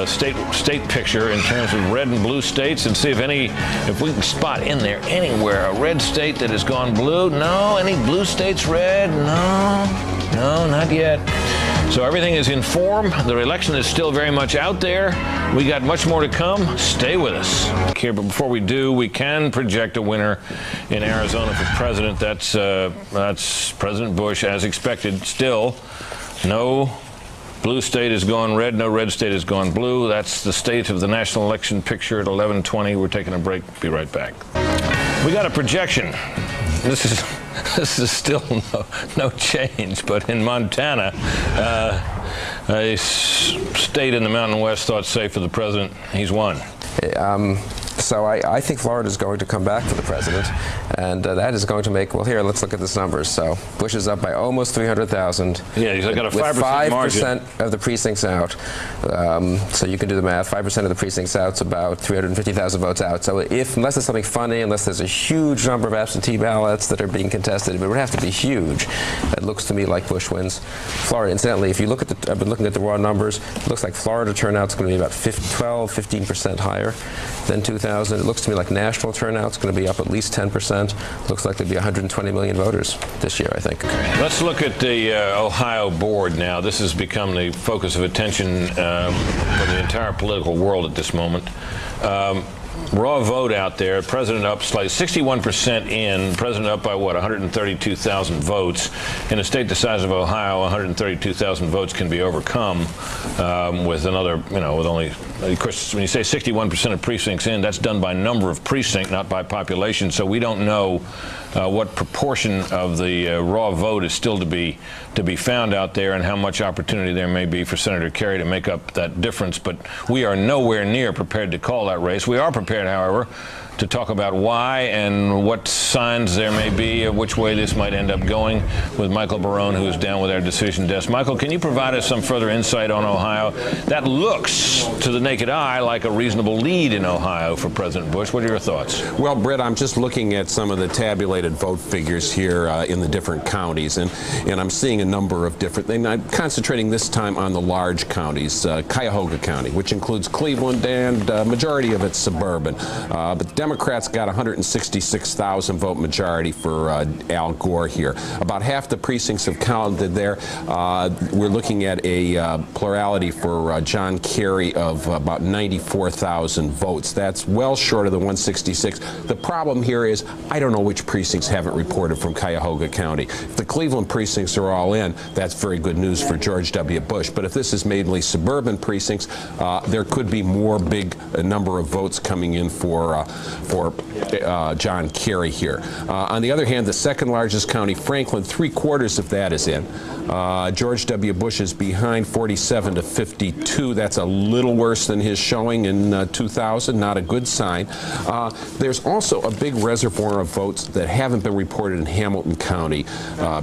state picture in terms of red and blue states and see if we can spot in there anywhere a red state that has gone blue. No. Any blue states red? No, not yet. So everything is in form. The election is still very much out there. We got much more to come. Stay with us here. But before we do, we can project a winner in Arizona for president. That's President Bush, as expected. Still, no blue state has gone red. No red state has gone blue. That's the state of the national election picture at 11:20. We're taking a break. Be right back. We got a projection. This is this is still no change. But in Montana, a state in the Mountain West thought safe for the president, he's won. So I think Florida is going to come back for the president, and that is going to make, well, here, let's look at this numbers. So Bush is up by almost 300,000. Yeah, he's got a 5% margin. of the precincts out. So you can do the math. 5% of the precincts out's about 350,000 votes out. So unless there's something funny, unless there's a huge number of absentee ballots that are being contested, it would have to be huge. It looks to me like Bush wins. Florida, incidentally, if you look at I've been looking at the raw numbers, it looks like Florida turnout's going to be about 15% higher than 2000. It looks to me like national turnout's going to be up at least 10%. Looks like there'll be 120 million voters this year, I think. Let's look at the Ohio board now. This has become the focus of attention for the entire political world at this moment. Raw vote out there, president up slightly, 61% in, president up by what, 132,000 votes. In a state the size of Ohio, 132,000 votes can be overcome with another, with only, of course, when you say 61% of precincts in, that's done by number of precincts, not by population, so we don't know what proportion of the raw vote is still to be found out there and how much opportunity there may be for Senator Kerry to make up that difference. But we are nowhere near prepared to call that race. We are prepared, however, to talk about why and what signs there may be of which way this might end up going with Michael Barone, who is down with our decision desk. Michael, can you provide us some further insight on Ohio? That looks, to the naked eye, like a reasonable lead in Ohio for President Bush. What are your thoughts? Well, Brett, I'm just looking at some of the tabulated vote figures here in the different counties, and I'm seeing a number of different things. I'm concentrating this time on the large counties, Cuyahoga County, which includes Cleveland and majority of it's suburban. But Democrats got 166,000 vote majority for Al Gore here. About half the precincts have counted there. We're looking at a plurality for John Kerry of about 94,000 votes. That's well short of the 166. The problem here is I don't know which precincts haven't reported from Cuyahoga County. If the Cleveland precincts are all in, that's very good news for George W. Bush. But if this is mainly suburban precincts, there could be more big number of votes coming in for John Kerry here. On the other hand, the second largest county, Franklin, 3/4 of that is in. George W. Bush is behind 47 to 52. That's a little worse than his showing in 2000. Not a good sign. There's also a big reservoir of votes that haven't been reported in Hamilton County,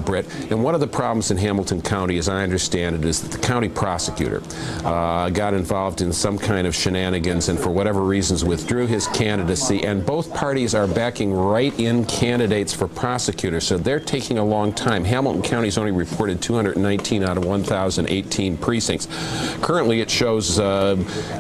Britt. And one of the problems in Hamilton County, as I understand it, is that the county prosecutor got involved in some kind of shenanigans and for whatever reasons withdrew his candidacy, and both parties are backing right-in candidates for prosecutors, so they're taking a long time. Hamilton County's only reported 219 out of 1,018 precincts. Currently, it shows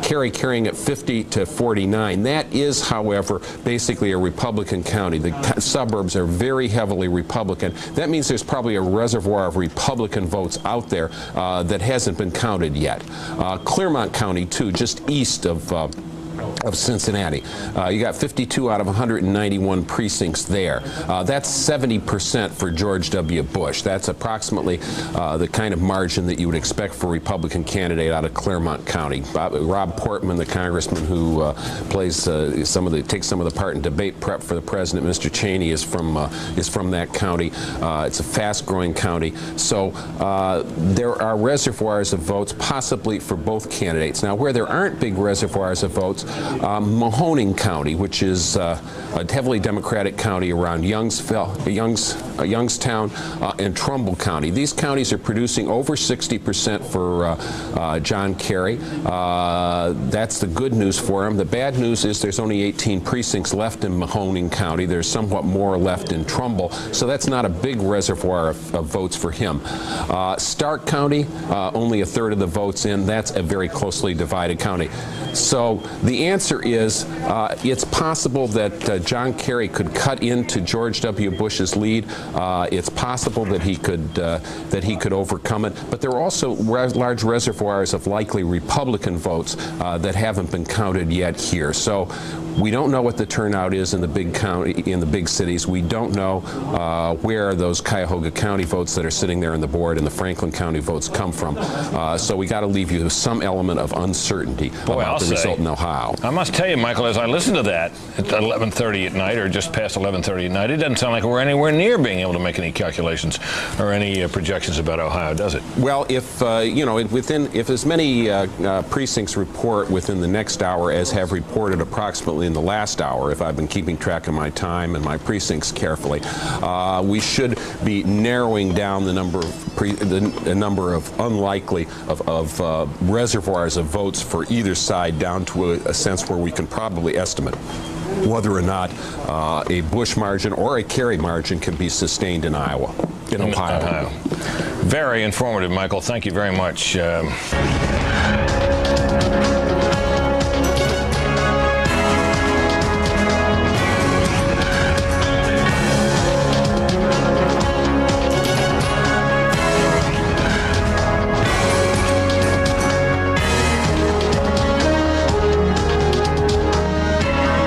Kerry carrying at 50 to 49. That is, however, basically a Republican county. The suburbs are very heavily Republican. That means there's probably a reservoir of Republican votes out there that hasn't been counted yet. Clermont County, too, just east of Cincinnati. You got 52 out of 191 precincts there. That's 70% for George W. Bush. That's approximately the kind of margin that you would expect for a Republican candidate out of Clermont County. Rob Portman, the congressman who takes some of the part in debate prep for the president, Mr. Cheney, is from that county. It's a fast-growing county. So there are reservoirs of votes possibly for both candidates. Now, where there aren't big reservoirs of votes, Mahoning County, which is a heavily Democratic county around Youngstown, and Trumbull County. These counties are producing over 60% for John Kerry. That's the good news for him. The bad news is there's only 18 precincts left in Mahoning County. There's somewhat more left in Trumbull, so that's not a big reservoir of votes for him. Stark County, only 1/3 of the votes in. That's a very closely divided county. So the answer is it's possible that John Kerry could cut into George W. Bush's lead. It's possible that he could overcome it. But there are also large reservoirs of likely Republican votes that haven't been counted yet here. So We don't know what the turnout is in the big county, in the big cities. We don't know where those Cuyahoga County votes that are sitting there on the board and the Franklin County votes come from. So we got to leave you with some element of uncertainty about the result in Ohio. I must tell you, Michael, as I listen to that at 11:30 at night, or just past 11:30 at night, it doesn't sound like we're anywhere near being able to make any calculations or any projections about Ohio, does it? Well, if if as many precincts report within the next hour as have reported approximately in the last hour, if I've been keeping track of my time and my precincts carefully, we should be narrowing down the number of unlikely reservoirs of votes for either side down to a sense where we can probably estimate whether or not a Bush margin or a Kerry margin can be sustained in Iowa, in Ohio. Very informative, Michael. Thank you very much.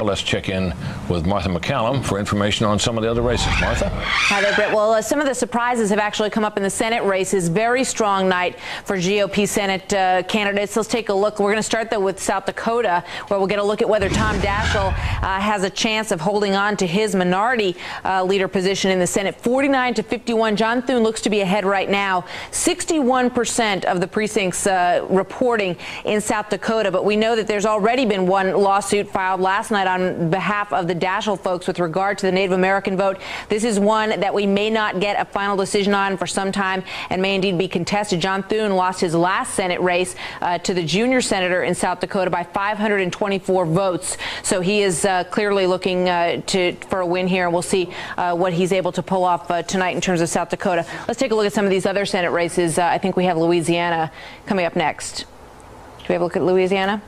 Let's check in with Martha McCallum for information on some of the other races. Martha? Hi there, Britt. Well, some of the surprises have actually come up in the Senate races. Very strong night for GOP Senate candidates. Let's take a look. We're going to start, though, with South Dakota, where we'll get a look at whether Tom Daschle has a chance of holding on to his minority leader position in the Senate. 49-51. John Thune looks to be ahead right now. 61% of the precincts reporting in South Dakota, but we know that there's already been one lawsuit filed last night on behalf of the Daschle folks with regard to the Native American vote. This is one that we may not get a final decision on for some time and may indeed be contested. John Thune lost his last Senate race to the junior senator in South Dakota by 524 votes. So he is clearly looking for a win here, and we'll see what he's able to pull off tonight in terms of South Dakota. Let's take a look at some of these other Senate races. I think we have Louisiana coming up next. Do we have a look at Louisiana?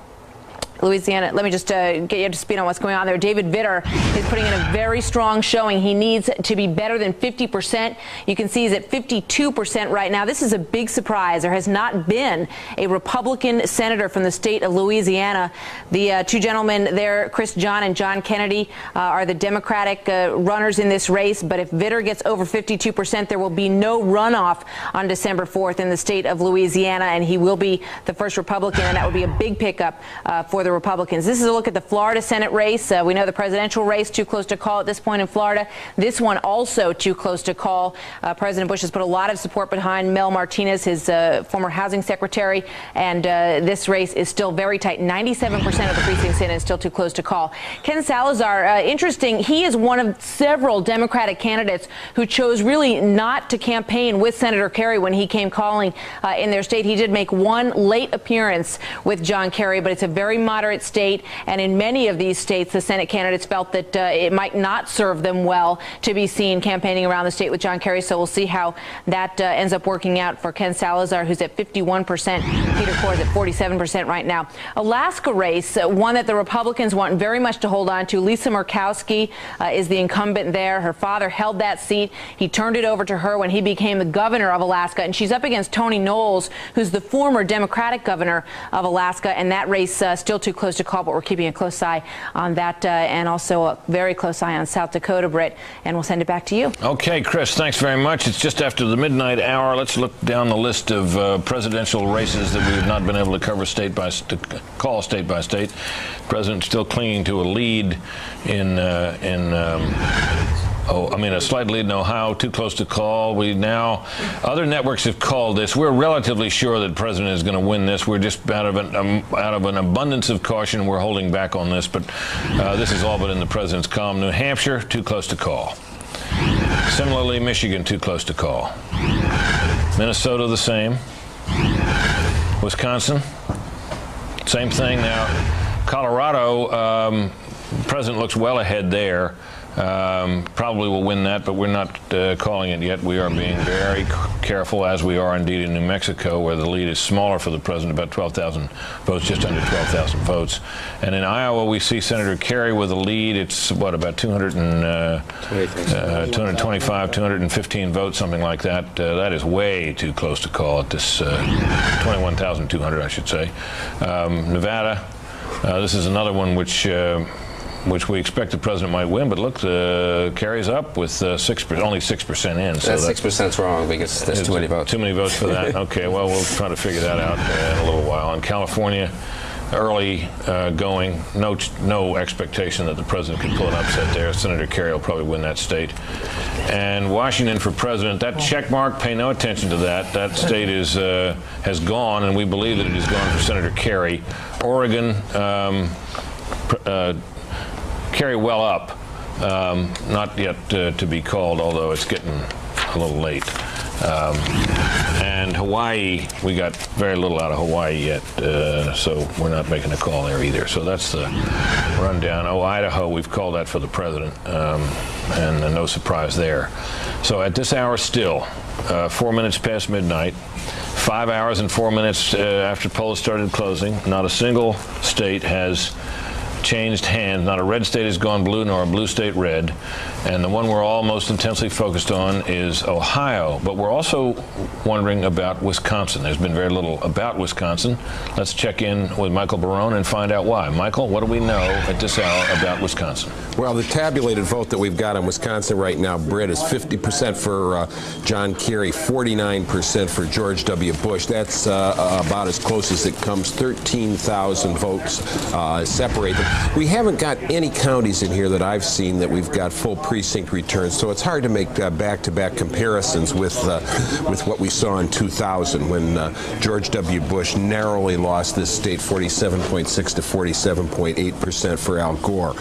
Let me just get you up to speed on what's going on there. David Vitter is putting in a very strong showing. He needs to be better than 50%. You can see he's at 52% right now. This is a big surprise. There has not been a Republican senator from the state of Louisiana. The two gentlemen there, Chris John and John Kennedy, are the Democratic runners in this race. But if Vitter gets over 52%, there will be no runoff on December 4th in the state of Louisiana, and he will be the first Republican, and that would be a big pickup for the Republicans. This is a look at the Florida Senate race. We know the presidential race too close to call at this point in Florida. This one also too close to call. President Bush has put a lot of support behind Mel Martinez, his former housing secretary, and this race is still very tight. 97% of the precincts in is still too close to call. Ken Salazar, interesting. He is one of several Democratic candidates who chose really not to campaign with Senator Kerry when he came calling in their state. He did make one late appearance with John Kerry, but it's a very moderate state, and in many of these states, the Senate candidates felt that it might not serve them well to be seen campaigning around the state with John Kerry. So we'll see how that ends up working out for Ken Salazar, who's at 51%. Peter Core is at 47% right now. Alaska race, one that the Republicans want very much to hold on to. Lisa Murkowski is the incumbent there. Her father held that seat. He turned it over to her when he became the governor of Alaska, and she's up against Tony Knowles, who's the former Democratic governor of Alaska, and that race still too close to call, but we're keeping a close eye on that and also a very close eye on South Dakota, Britt, and we'll send it back to you. Okay, Chris, thanks very much. It's just after the midnight hour. Let's look down the list of presidential races that we have not been able to cover state by state by state. The president's still clinging to a lead a slight lead in Ohio, too close to call. Other networks have called this. We're relatively sure that the president is going to win this. We're just out of an abundance of caution, we're holding back on this. But this is all but in the president's column. New Hampshire, too close to call. Similarly, Michigan, too close to call. Minnesota, the same. Wisconsin, same thing. Now, Colorado, the president looks well ahead there. Probably will win that, but we're not calling it yet. We are being very careful, as we are indeed in New Mexico, where the lead is smaller for the president, about 12,000 votes, just under 12,000 votes. And in Iowa, we see Senator Kerry with a lead. It's, about 225, 215 votes, something like that. That is way too close to call at this 21,200, I should say. Nevada, this is another one which which we expect the president might win. But look, Kerry's up with 6%, only 6% in. So that 6%'s wrong because there's too many votes. Too many votes for that. Okay, well, we'll try to figure that out in a little while. In California, early going, no expectation that the president could pull an upset there. Senator Kerry will probably win that state. And Washington for president, that check mark, pay no attention to that. That state has gone, and we believe that it is gone for Senator Kerry. Oregon, Kerry well up, not yet to be called, although it's getting a little late. And Hawaii, we got very little out of Hawaii yet, so we're not making a call there either. So that's the rundown. Oh, Idaho, we've called that for the president, and no surprise there. So at this hour still, 4 minutes past midnight, 5 hours and 4 minutes after polls started closing, not a single state has changed hands. Not a red state has gone blue, nor a blue state red. And the one we're all most intensely focused on is Ohio. But we're also wondering about Wisconsin. There's been very little about Wisconsin. Let's check in with Michael Barone and find out why. Michael, what do we know at this hour about Wisconsin? Well, the tabulated vote that we've got in Wisconsin right now, Britt, is 50% for John Kerry, 49% for George W. Bush. That's about as close as it comes. 13,000 votes separated. We haven't got any counties in here that I've seen that we've got full precinct returns, so it's hard to make back-to-back comparisons with what we saw in 2000 when George W. Bush narrowly lost this state 47.6 to 47.8% for Al Gore.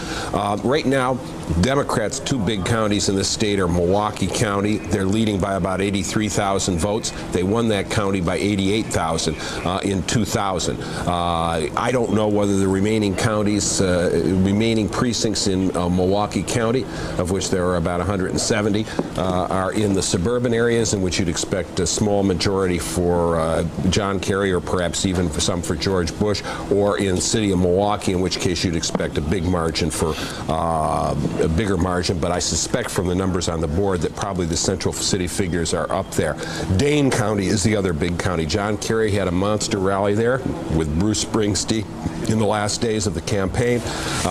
Right now, Democrats' two big counties in the state are Milwaukee County. They're leading by about 83,000 votes. They won that county by 88,000 in 2000. I don't know whether the remaining counties, remaining precincts in Milwaukee County, of which there are about 170, are in the suburban areas in which you'd expect a small majority for John Kerry, or perhaps even for some for George Bush, or in the city of Milwaukee, in which case you'd expect a big margin for a bigger margin, but I suspect from the numbers on the board that probably the central city figures are up there. Dane County is the other big county. John Kerry had a monster rally there with Bruce Springsteen in the last days of the campaign.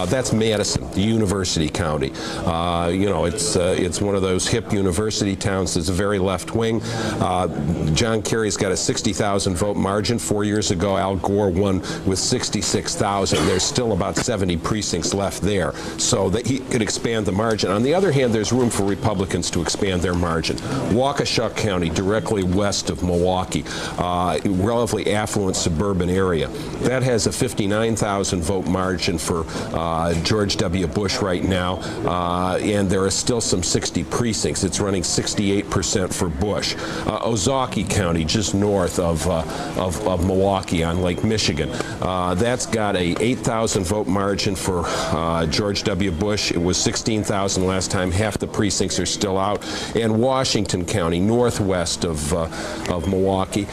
That's Madison, the university county. You know, it's one of those hip university towns that's very left wing. John Kerry's got a 60,000 vote margin. 4 years ago, Al Gore won with 66,000. There's still about 70 precincts left there, so that he could expand the margin. On the other hand, there's room for Republicans to expand their margin. Waukesha County, directly west of Milwaukee, relatively affluent suburban area. That has a 59,000 vote margin for George W. Bush right now, and there are still some 60 precincts. It's running 68% for Bush. Ozaukee County, just north of Milwaukee on Lake Michigan, that's got a 8,000 vote margin for George W. Bush. It was 16,000 last time. Half the precincts are still out. And Washington County, northwest of Milwaukee,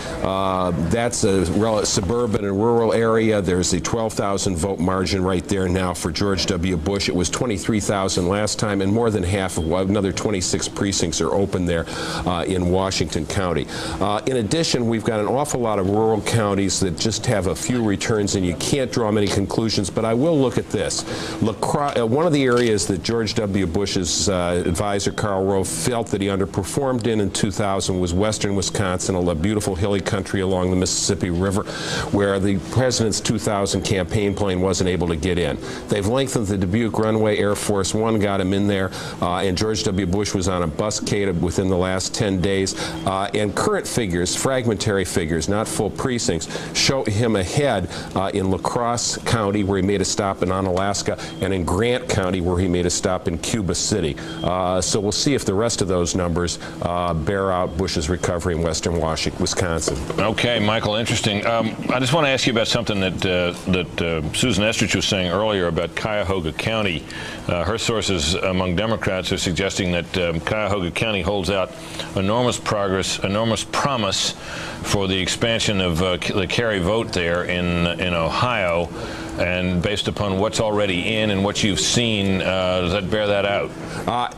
that's a suburban and rural area. There's a 12,000 vote margin right there now for George W. Bush. It was 23,000 last time, and more than half of another 26 precincts are open there in Washington County. In addition, we've got an awful lot of rural counties that just have a few returns, and you can't draw many conclusions, but I will look at this. One of the areas that George W. Bush's advisor, Karl Rove, felt that he underperformed in 2000 was western Wisconsin, a beautiful hilly country along the Mississippi River, where the president's 2000 campaign plane wasn't able to get in. They've lengthened the Dubuque runway. Air Force One got him in there, and George W. Bush was on a buscade within the last 10 days. And current figures, fragmentary figures, not full precincts, show him ahead in La Crosse County, where he made a stop in Onalaska, and in Grant County, where he made a stop in Cuba City. So we'll see if the rest of those numbers bear out Bush's recovery in western Wisconsin. Okay, Michael, interesting. I just want to ask you about something that Susan Estrich was saying earlier about Cuyahoga County. Her sources among Democrats are suggesting that Cuyahoga County holds out enormous promise for the expansion of the Kerry vote there in Ohio. And based upon what's already in and what you've seen, does that bear that out?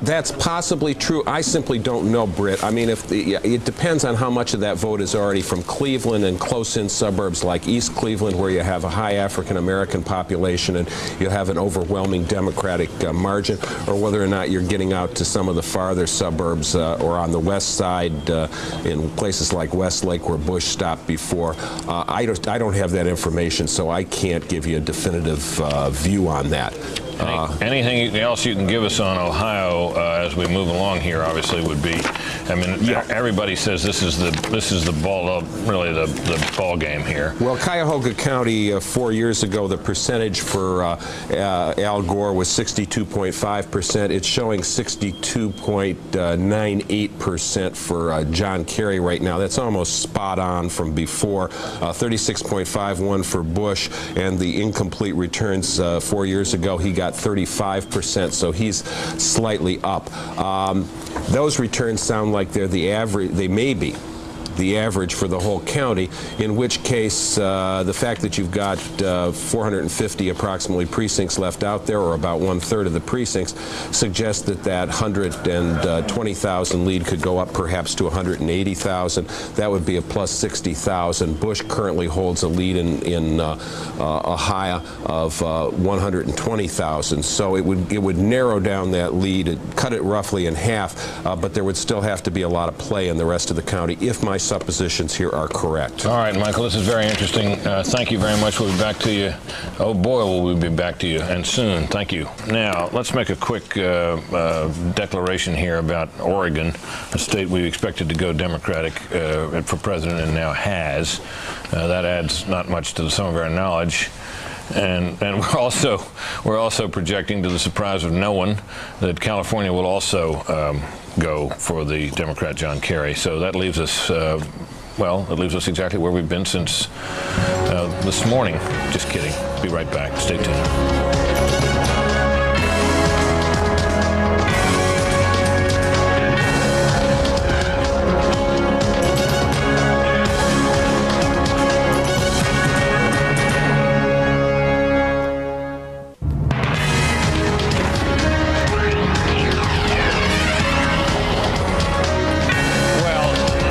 That's possibly true. I simply don't know, Britt. I mean, it depends on how much of that vote is already from Cleveland and close-in suburbs like East Cleveland, where you have a high African-American population and you have an overwhelming Democratic margin, or whether or not you're getting out to some of the farther suburbs or on the west side in places like Westlake, where Bush stopped before. I don't have that information, so I can't give you a definitive view on that. Anything else you can give us on Ohio as we move along here? Obviously, would be. I mean, everybody says this is the ball, really the ball game here. Well, Cuyahoga County 4 years ago, the percentage for Al Gore was 62.5%. It's showing 62.98% for John Kerry right now. That's almost spot on from before. 36.51 for Bush, and the incomplete returns 4 years ago, he got 35%, so he's slightly up. Those returns sound like they're the average. They may be the average for the whole county, in which case the fact that you've got 450 approximately precincts left out there, or about 1/3 of the precincts, suggests that that 120,000 lead could go up perhaps to 180,000. That would be a plus 60,000. Bush currently holds a lead in Ohio of 120,000. So it would narrow down that lead, cut it roughly in half, but there would still have to be a lot of play in the rest of the county if my suppositions here are correct. All right, Michael, this is very interesting. Thank you very much. We'll be back to you. Oh, boy, will we be back to you, and soon. Thank you. Now, let's make a quick declaration here about Oregon, a state we expected to go Democratic for president and now has. That adds not much to some of our knowledge. And we're also projecting, to the surprise of no one, that California will also go for the Democrat John Kerry. So that leaves us, well, it leaves us exactly where we've been since this morning. Just kidding. Be right back. Stay tuned.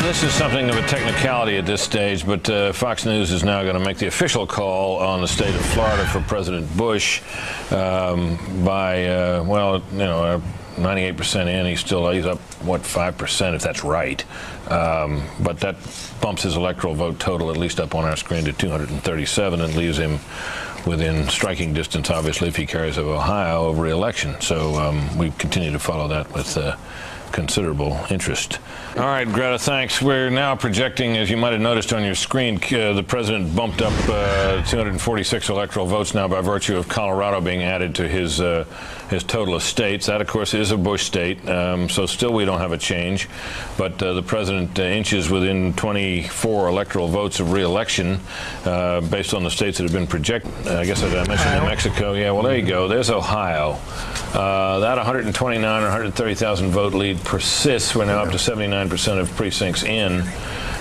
This is something of a technicality at this stage, but Fox News is now going to make the official call on the state of Florida for President Bush by, well, you know, 98% in. He's up, what, 5%, if that's right. But that bumps his electoral vote total, at least up on our screen, to 237 and leaves him within striking distance, obviously, if he carries of Ohio over re-election. So we continue to follow that with considerable interest. All right, Greta, thanks. We're now projecting, as you might have noticed on your screen, the president bumped up 246 electoral votes now by virtue of Colorado being added to his total of states. That, of course, is a Bush state, so still we don't have a change. But the president inches within 24 electoral votes of re-election based on the states that have been projected. I guess I mentioned New Mexico. Yeah, well, there you go. There's Ohio. That 129 or 130,000 vote lead persists. We're now up to 79% of precincts in.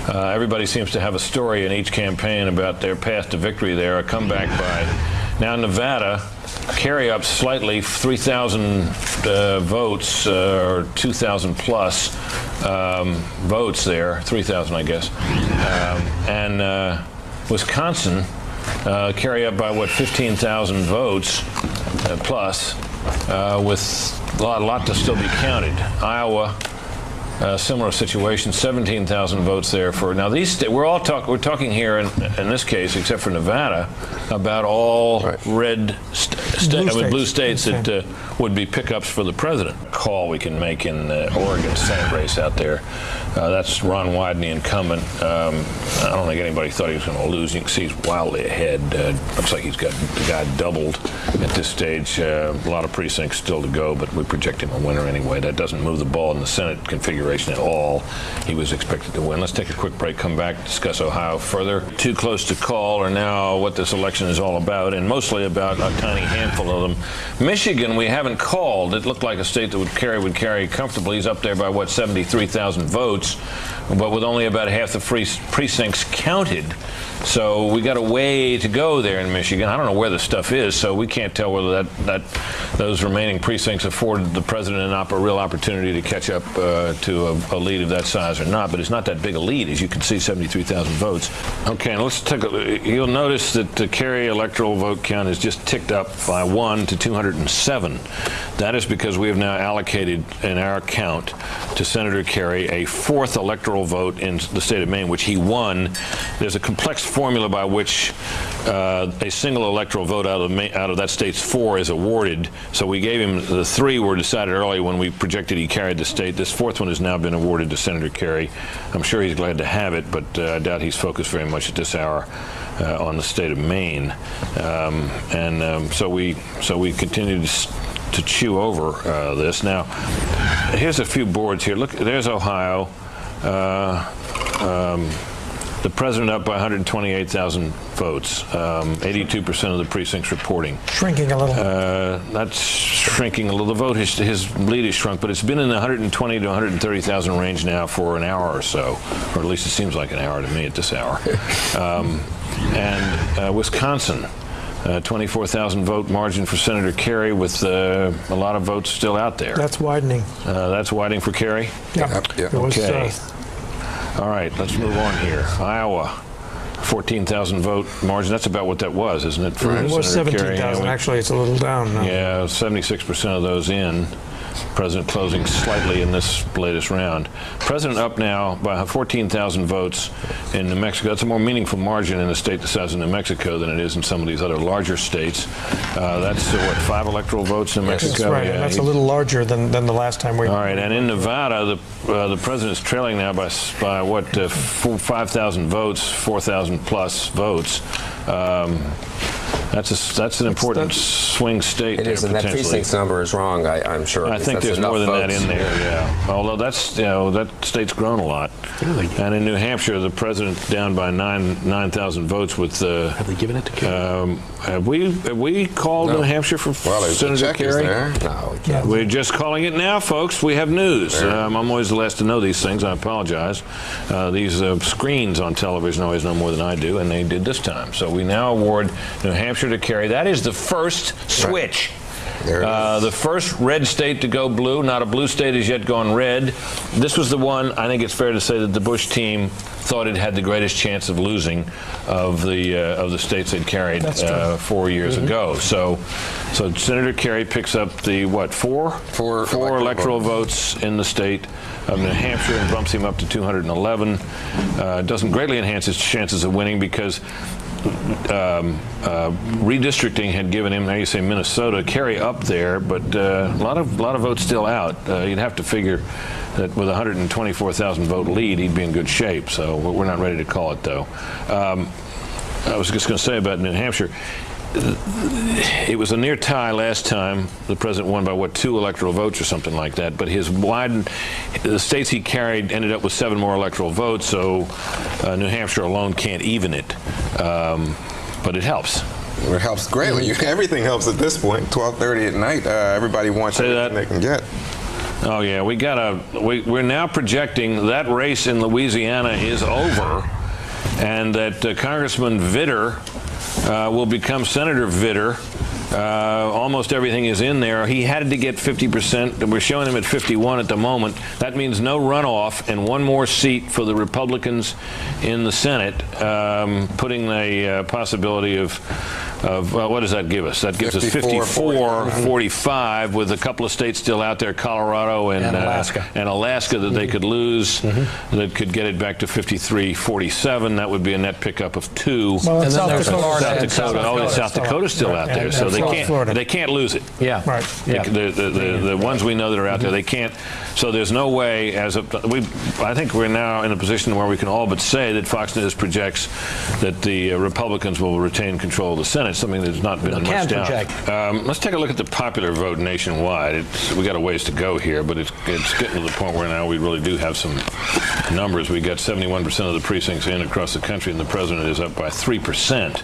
Everybody seems to have a story in each campaign about their path to victory there, a comeback by. Now, Nevada, Kerry up slightly, 3,000 votes, or 2,000 plus votes there, 3,000, I guess. And Wisconsin, Kerry up by, what, 15,000 votes plus, with a lot to still be counted. Iowa, similar situation, 17,000 votes there for. Now these we're talking here in this case, except for Nevada, about all red blue states that would be pickups for the president. Call we can make in the Oregon Senate race out there. That's Ron Wyden, the incumbent. I don't think anybody thought he was going to lose. You can see he's wildly ahead. Looks like he's got the guy doubled at this stage. A lot of precincts still to go, but we project him a winner anyway. That doesn't move the ball in the Senate configuration at all. He was expected to win. Let's take a quick break, come back, discuss Ohio further. Too close to call are now what this election is all about, and mostly about a tiny handful of them. Michigan, we haven't haven't called. It looked like a state that would carry comfortably. He's up there by, what, 73,000 votes, but with only about half the precincts counted. So we got a way to go there in Michigan. I don't know where the stuff is, so we can't tell whether those remaining precincts afforded the president a real opportunity to catch up to a lead of that size or not. But it's not that big a lead, as you can see, 73,000 votes. Okay, and let's take you'll notice that the Kerry electoral vote count has just ticked up by 1 to 207. That is because we have now allocated in our count to Senator Kerry a 4th electoral vote in the state of Maine, which he won. There's a complex formula by which a single electoral vote out of that state's 4 is awarded. So we gave him the 3 were decided early when we projected he carried the state. This 4th one has now been awarded to Senator Kerry. I'm sure he's glad to have it, but I doubt he's focused very much at this hour on the state of Maine. So we continue to chew over this. Now, here's a few boards here. Look, there's Ohio. The president up by 128,000 votes, 82% of the precincts reporting. Shrinking a little. That's shrinking a little. The vote, his lead has shrunk, but it's been in the 120 to 130,000 range now for an hour or so, or at least it seems like an hour to me at this hour. Wisconsin, 24,000 vote margin for Senator Kerry, with a lot of votes still out there. That's widening. That's widening for Kerry? Yep. Okay. All right, let's move on here. Iowa, 14,000 vote margin. That's about what that was, isn't it? For it was 17,000. Actually, it's a little down now. Yeah, 76% of those in. President closing slightly in this latest round. President up now by 14,000 votes in New Mexico. That's a more meaningful margin in a state the size of New Mexico than it is in some of these other larger states. That's, what, 5 electoral votes in Mexico? That's right, and that's a little larger than the last time we... All right, and in Nevada, the president's trailing now by what, 5,000 votes, 4,000 plus votes. That's an important swing state. It is, and that precincts number is wrong. I'm sure. I think there's more than that in there. Yeah. Although that state's grown a lot. Really? And in New Hampshire, the president's down by 9,000 votes. With have they given it to Kerry? Have we called New Hampshire for Senator Kerry? No, we can't. We're just calling it now, folks. We have news. I'm always the last to know these things. I apologize. These screens on television always know more than I do, and they did this time. So we now award New Hampshire to Kerry. That is the first switch. The first red state to go blue. Not a blue state has yet gone red. This was the one, I think it's fair to say, that the Bush team thought it had the greatest chance of losing of the states they'd carried 4 years ago. So Senator Kerry picks up the, what, four electoral votes in the state of New Hampshire and bumps him up to 211. Doesn't greatly enhance his chances of winning because redistricting had given him, now you say Minnesota, Kerry up there, but a lot of votes still out. You'd have to figure that with a 124,000 vote lead, he'd be in good shape. So we're not ready to call it, though. I was just going to say about New Hampshire. It was a near tie last time. The president won by, what, 2 electoral votes or something like that. But the states he carried ended up with 7 more electoral votes, so New Hampshire alone can't even it. But it helps. It helps greatly. Everything helps at this point. 12:30 at night. Everybody wants everything they can get. Oh yeah, we're now projecting that race in Louisiana is over, and that Congressman Vitter will become Senator Vitter. Almost everything is in there. He had to get 50%. We're showing him at 51 at the moment. That means no runoff and 1 more seat for the Republicans in the Senate, putting a possibility of what does that give us? That gives us 54-45, with a couple of states still out there, Colorado and Alaska that they could lose. That could get it back to 53-47. That would be a net pickup of 2. Well, and South Dakota. South Dakota's still out there, so they can't lose it. Yeah. Right. Yeah. The ones we know that are out there, they can't. So there's no way, I think we're now in a position where we can all but say that Fox News projects that the Republicans will retain control of the Senate, something that's not been much doubt. Let's take a look at the popular vote nationwide. We got a ways to go here, but it's getting to the point where now we really do have some numbers. We got 71% of the precincts in across the country, and the president is up by 3%,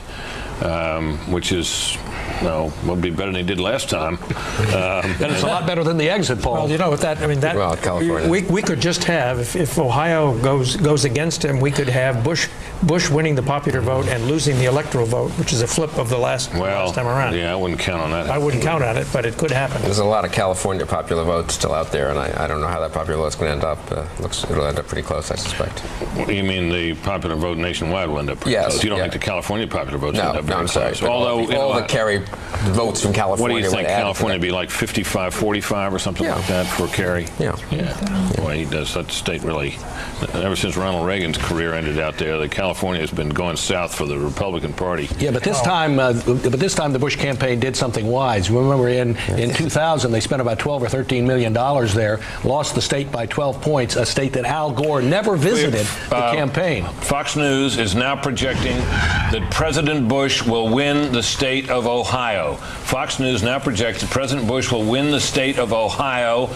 which is no, would be better than he did last time. And it's a lot better than the exit poll. Well, you know, with that, I mean, that Well, California. we could just have, if Ohio goes against him, we could have Bush winning the popular vote and losing the electoral vote, which is a flip of the last time around. Yeah, I wouldn't count on that. I wouldn't count on it, but it could happen. There's a lot of California popular votes still out there, and I don't know how that popular vote's going to end up. It'll end up pretty close, I suspect. You mean the popular vote nationwide will end up pretty close? You don't think the California popular votes end up very I'm sorry. close? Although all the Kerry votes from California. What do you think? California would be like 55-45 or something like that for Kerry? Yeah. Boy, he does. That state really, ever since Ronald Reagan's career ended out there, California has been going south for the Republican Party. Yeah, but this time the Bush campaign did something wise. Remember, in 2000, they spent about $12 or $13 million there, lost the state by 12 points, a state that Al Gore never visited the campaign. Fox News is now projecting that President Bush will win the state of Ohio. Fox News now projects that President Bush will win the state of Ohio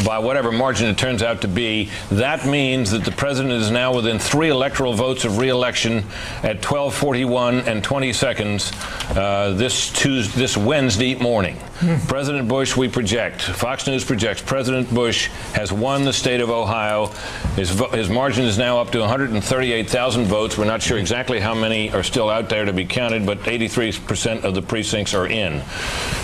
by whatever margin it turns out to be. That means that the president is now within 3 electoral votes of re-election at 12:41 and 20 seconds this Wednesday morning. President Bush, we project, Fox News projects, President Bush has won the state of Ohio. His margin is now up to 138,000 votes. We're not sure exactly how many are still out there to be counted, but 83% of the precincts are in.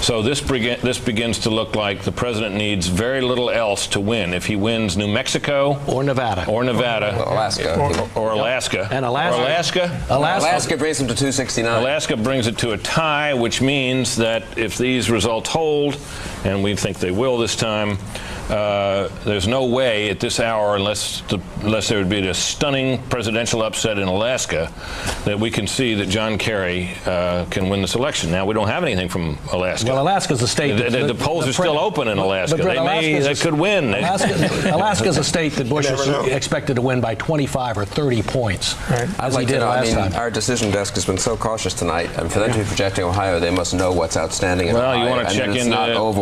So this begins to look like the president needs very little else to win. If he wins New Mexico or Nevada Alaska or Alaska and Alaska brings him to 269. Alaska brings it to a tie, which means that if these results hold, and we think they will this time, there's no way at this hour, unless there would be a stunning presidential upset in Alaska, that we can see that John Kerry can win this election. Now, we don't have anything from Alaska. Well, Alaska's a state. The polls are still open in Alaska. They could win. Alaska's a state that Bush is expected to win by 25 or 30 points, as he did last time. Our decision desk has been so cautious tonight. I mean, for them to be projecting Ohio, they must know what's outstanding in Ohio. Well, you want to check into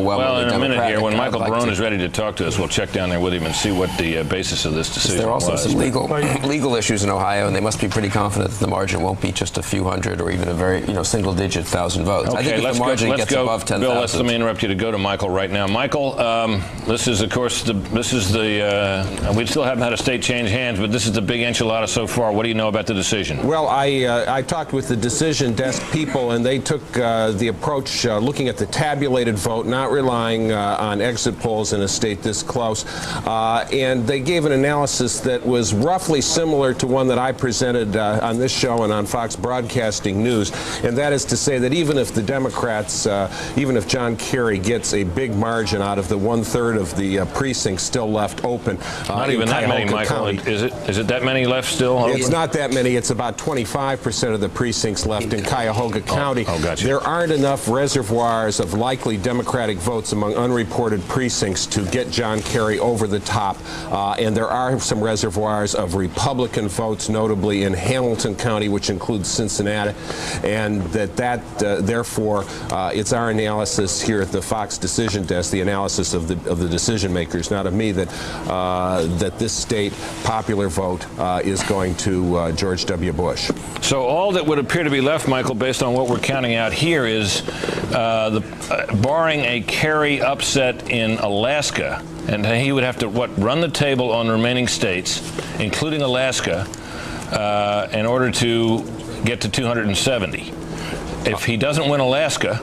in a minute here, when Michael Barone is ready to talk to us, we'll check down there with him and see what the basis of this decision was. There are also some legal issues in Ohio, and they must be pretty confident that the margin won't be just a few hundred or even a very single-digit thousand votes. Okay, I think if the margin gets above 10,000. Bill, let me interrupt you to go to Michael right now. Michael, this is, of course, we still haven't had a state change hands, but this is the big enchilada so far. What do you know about the decision? Well, I talked with the decision desk people, and they took the approach looking at the tabulated vote, not relying on exit polls in a state this close. And they gave an analysis that was roughly similar to one that I presented on this show and on Fox Broadcasting News. And that is to say that even if the Democrats, even if John Kerry gets a big margin out of the 1/3 of the precincts still left open. Not even that many, Michael. Is it that many left still? It's not that many. It's about 25% of the precincts left in Cuyahoga County. Gotcha. There aren't enough reservoirs of likely Democratic votes among unreported precincts to get John Kerry over the top. And there are some reservoirs of Republican votes, notably in Hamilton County, which includes Cincinnati. And therefore, it's our analysis here at the Fox Decision Desk, the analysis of the decision makers, not of me, that this state popular vote is going to George W. Bush. So all that would appear to be left, Michael, based on what we're counting out here, is barring a Kerry upset in Alaska, and he would have to run the table on remaining states, including Alaska, in order to get to 270. If he doesn't win Alaska,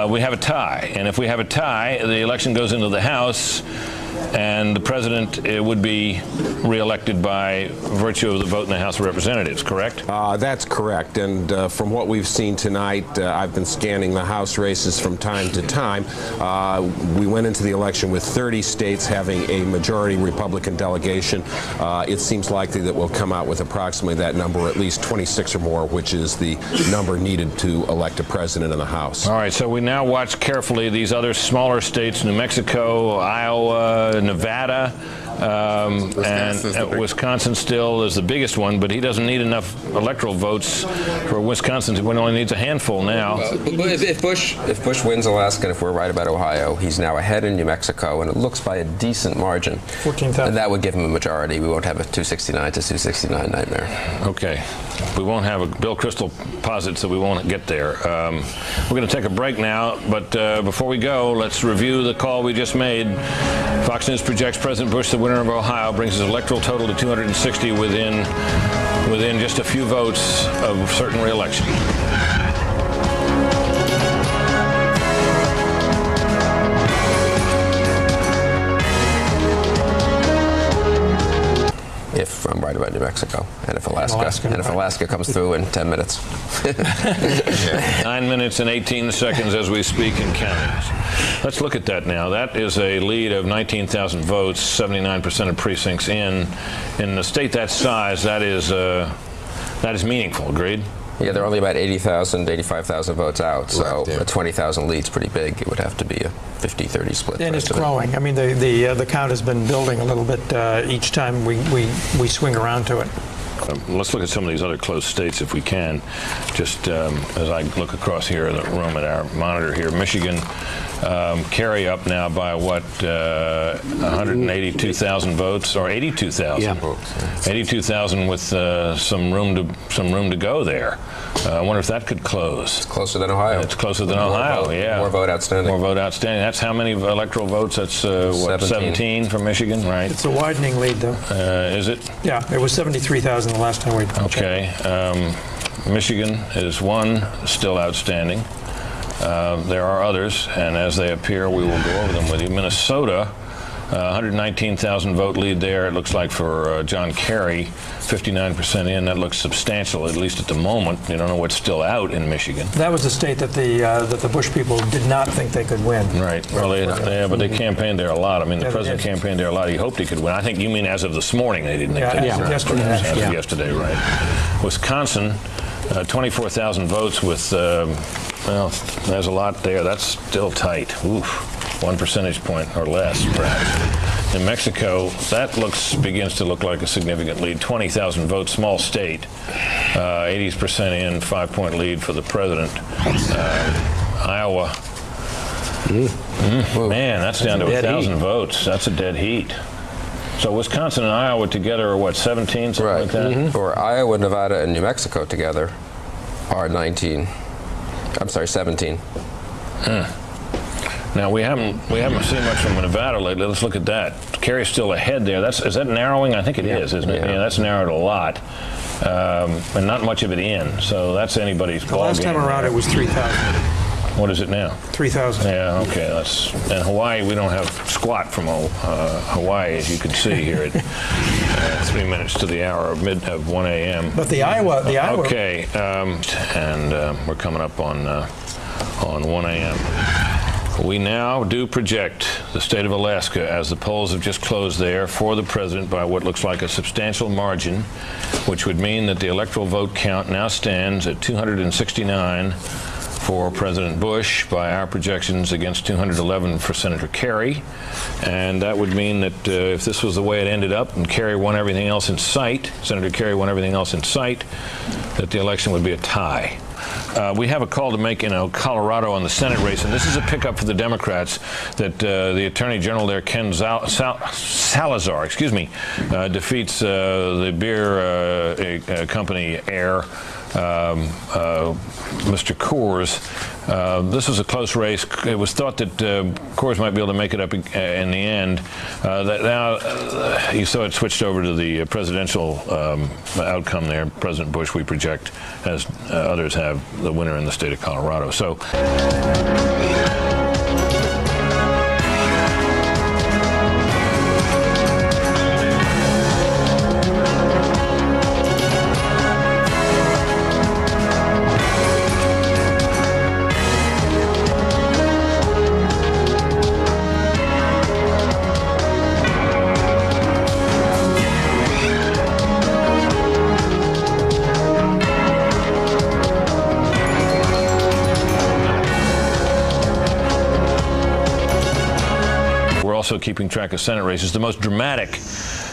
we have a tie, and if we have a tie, the election goes into the House, and the president would be reelected by virtue of the vote in the House of Representatives, correct? That's correct. And from what we've seen tonight, I've been scanning the House races from time to time. We went into the election with 30 states having a majority Republican delegation. It seems likely that we'll come out with approximately that number, at least 26 or more, which is the number needed to elect a president in the House. All right, so we now watch carefully these other smaller states, New Mexico, Iowa, Nevada. Wisconsin still is the biggest one, but he doesn't need enough electoral votes for Wisconsin. He only needs a handful now. If Bush wins Alaska, and if we're right about Ohio, he's now ahead in New Mexico, and it looks by a decent margin. 14,000. And that would give him a majority. We won't have a 269 to 269 nightmare. Okay. We won't have a Bill Kristol posits that we won't get there. We're going to take a break now, but before we go, let's review the call we just made. Fox News projects President Bush, the winner of Ohio, brings his electoral total to 260 within just a few votes of certain re-election. If I'm right about New Mexico, and if Alaska comes through in 10 minutes. 9 minutes and 18 seconds as we speak and counting. Let's look at that now. That is a lead of 19,000 votes, 79% of precincts in the state that size. That is meaningful. Agreed? Yeah, there are only about 80,000, 85,000 votes out, so a 20,000 lead's pretty big. It would have to be a 50-30 split. And it's growing. I mean, the count has been building a little bit each time we swing around to it. Let's look at some of these other close states if we can. Just as I look across here in the room at our monitor here, Michigan, Kerry up now by what, 182,000 votes, or 82,000? Yeah. 82,000 with some room to go there. I wonder if that could close. It's closer than Ohio. It's closer than Ohio. Yeah. More vote outstanding. More vote outstanding. That's how many electoral votes? That's what, 17 for Michigan, right? It's a widening lead, though. Is it? Yeah, it was 73,000 the last time we checked. Okay. Michigan is one still outstanding. There are others, and as they appear, we will go over them with you. Minnesota, 119,000 vote lead there. It looks like for John Kerry, 59% in. That looks substantial, at least at the moment. You don't know what's still out in Michigan. That was a state that the Bush people did not think they could win. Right. Well, but they campaigned there a lot. I mean, the president campaigned there a lot. He hoped he could win. I think you mean as of this morning they didn't think they could win. Yesterday. As of yesterday, right. Wisconsin, 24,000 votes with, well, there's a lot there. That's still tight. Oof. 1 percentage point or less, perhaps. In Mexico, that begins to look like a significant lead. 20,000 votes, small state. 80% in, 5-point lead for the president. Iowa. Man, that's down to 1,000 votes. That's a dead heat. So Wisconsin and Iowa together are what, 17, something like that? Or Iowa, Nevada, and New Mexico together are 19. I'm sorry, 17. Now we haven't seen much from Nevada lately. Let's look at that. Kerry's still ahead there. Is that narrowing? I think it is, isn't it? Yeah, that's narrowed a lot, and not much of it in. So that's anybody's ball game. Last time around, it was 3,000. What is it now? 3,000. Yeah, okay. And Hawaii, we don't have squat from Hawaii, as you can see here at 3 minutes to the hour of 1 a.m. But the Iowa. Okay, and we're coming up on 1 a.m. We now do project the state of Alaska, as the polls have just closed there, for the president by what looks like a substantial margin, which would mean that the electoral vote count now stands at 269 for President Bush by our projections against 211 for Senator Kerry. And that would mean that if this was the way it ended up and Kerry won everything else in sight, Senator Kerry won everything else in sight, that the election would be a tie. We have a call to make in Colorado on the Senate race, and this is a pickup for the Democrats that the Attorney General there, Ken Salazar, defeats the beer company heir, Mr. Coors. This was a close race. It was thought that Coors might be able to make it up in the end. Now you saw it switched over to the presidential outcome there. President Bush, we project, as others have, the winner in the state of Colorado. So. we're also keeping track of Senate races. The most dramatic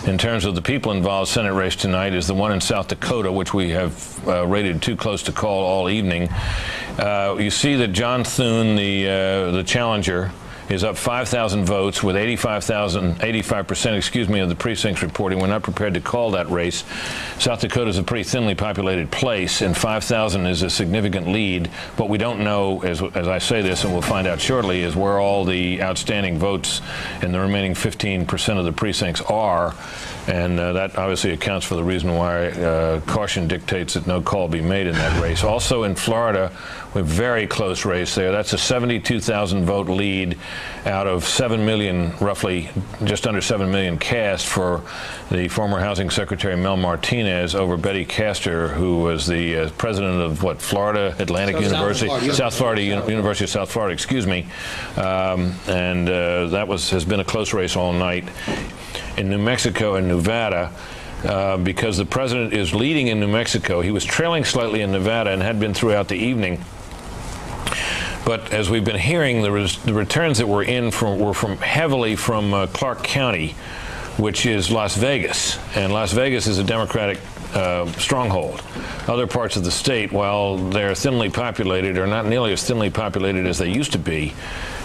in terms of the people involved Senate race tonight is the one in South Dakota, which we have rated too close to call all evening. You see that John Thune, the challenger, is up 5,000 votes with 85% of the precincts reporting. We're not prepared to call that race. South Dakota is a pretty thinly populated place, and 5,000 is a significant lead. What we don't know, as I say this, and we'll find out shortly, is where all the outstanding votes in the remaining 15% of the precincts are. And that obviously accounts for the reason why caution dictates that no call be made in that race. Also in Florida, we have a very close race there. That's a 72,000 vote lead out of 7 million, roughly just under 7 million cast for the former Housing Secretary Mel Martinez over Betty Castor, who was the president of Florida Atlantic University, University of South Florida, excuse me. That has been a close race all night. In New Mexico and Nevada, because the president is leading in New Mexico. He was trailing slightly in Nevada and had been throughout the evening. But as we've been hearing, the returns that were in were heavily from Clark County, which is Las Vegas. And Las Vegas is a Democratic stronghold. Other parts of the state, while they're thinly populated, are not nearly as thinly populated as they used to be.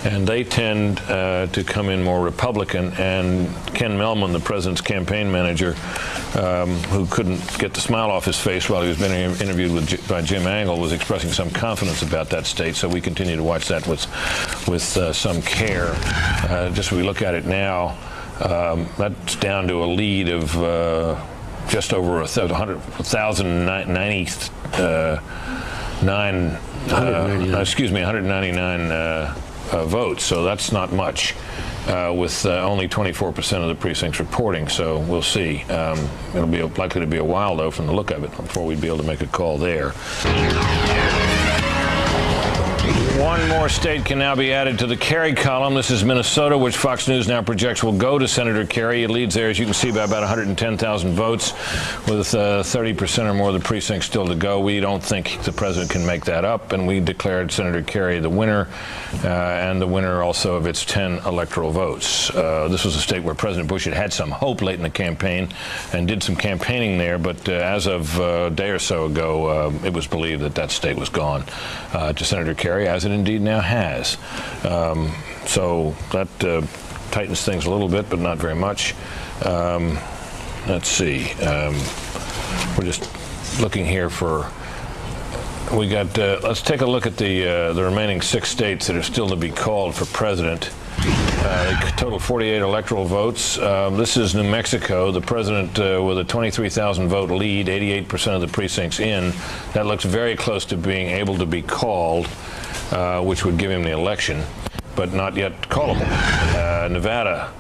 And they tend to come in more Republican. And Ken Melman, the president's campaign manager, who couldn't get the smile off his face while he was being interviewed by Jim Angle, was expressing some confidence about that state. So we continue to watch that with some care. Just as we look at it now, that's down to a lead of just over 199 votes, so that's not much, with only 24% of the precincts reporting. So we'll see. It'll be likely to be a while, though, from the look of it, before we'd be able to make a call there. One more state can now be added to the Kerry column. This is Minnesota, which Fox News now projects will go to Senator Kerry. It leads there, as you can see, by about 110,000 votes, with 30% or more of the precincts still to go. We don't think the president can make that up, and we declared Senator Kerry the winner, and the winner also of its 10 electoral votes. This was a state where President Bush had some hope late in the campaign and did some campaigning there, but as of a day or so ago, it was believed that state was gone to Senator Kerry, as it indeed now has. So that tightens things a little bit, but not very much. Let's see. We're just looking here for. We got. Let's take a look at the remaining 6 states that are still to be called for president. They total 48 electoral votes. This is New Mexico. The president with a 23,000 vote lead, 88% of the precincts in. That looks very close to being able to be called, which would give him the election, but not yet callable. Nevada.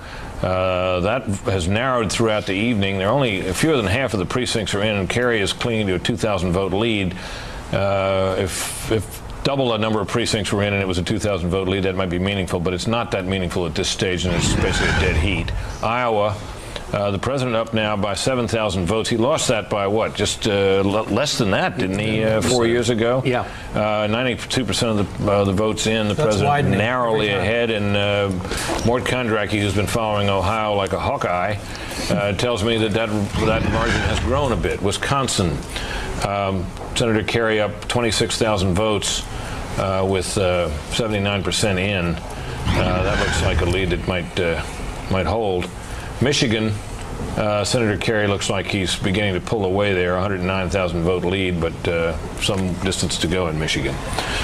That has narrowed throughout the evening. There are only fewer than half of the precincts are in, and Kerry is clinging to a 2,000 vote lead. If double the number of precincts were in and it was a 2,000 vote lead, that might be meaningful, but it's not that meaningful at this stage, and it's basically a dead heat. Iowa, the president up now by 7,000 votes. He lost that by what? Just less than that, didn't he, 4 years ago? Yeah. 92% of the votes in. The president narrowly ahead, and Mort Kondracki, who's been following Ohio like a hawkeye, tells me that margin has grown a bit. Wisconsin, Senator Kerry up 26,000 votes with 79% in. That looks like a lead that might hold. Michigan, Senator Kerry looks like he's beginning to pull away there, 109,000 vote lead, but some distance to go in Michigan.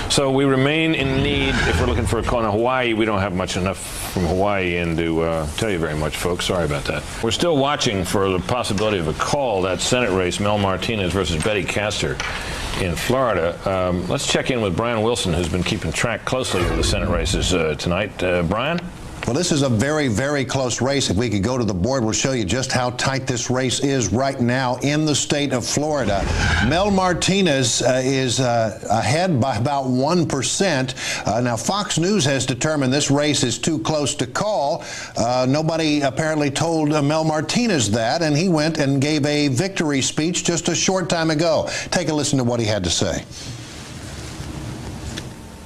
So we remain in need. If we're looking for a call in Hawaii, we don't have enough from Hawaii in to tell you very much, folks. Sorry about that. We're still watching for the possibility of a call, that Senate race, Mel Martinez versus Betty Castor in Florida. Let's check in with Brian Wilson, who's been keeping track closely of the Senate races tonight. Brian? Well, this is a very, very close race. If we could go to the board, we'll show you just how tight this race is right now in the state of Florida. Mel Martinez is ahead by about 1%. Now, Fox News has determined this race is too close to call. Nobody apparently told Mel Martinez that, and he went and gave a victory speech just a short time ago. Take a listen to what he had to say.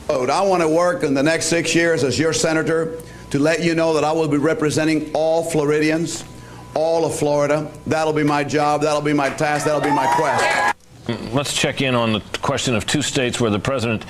I want to work in the next 6 years as your senator to let you know that I will be representing all Floridians, all of Florida. That'll be my job. That'll be my task. That'll be my quest. Let's check in on the question of two states where the president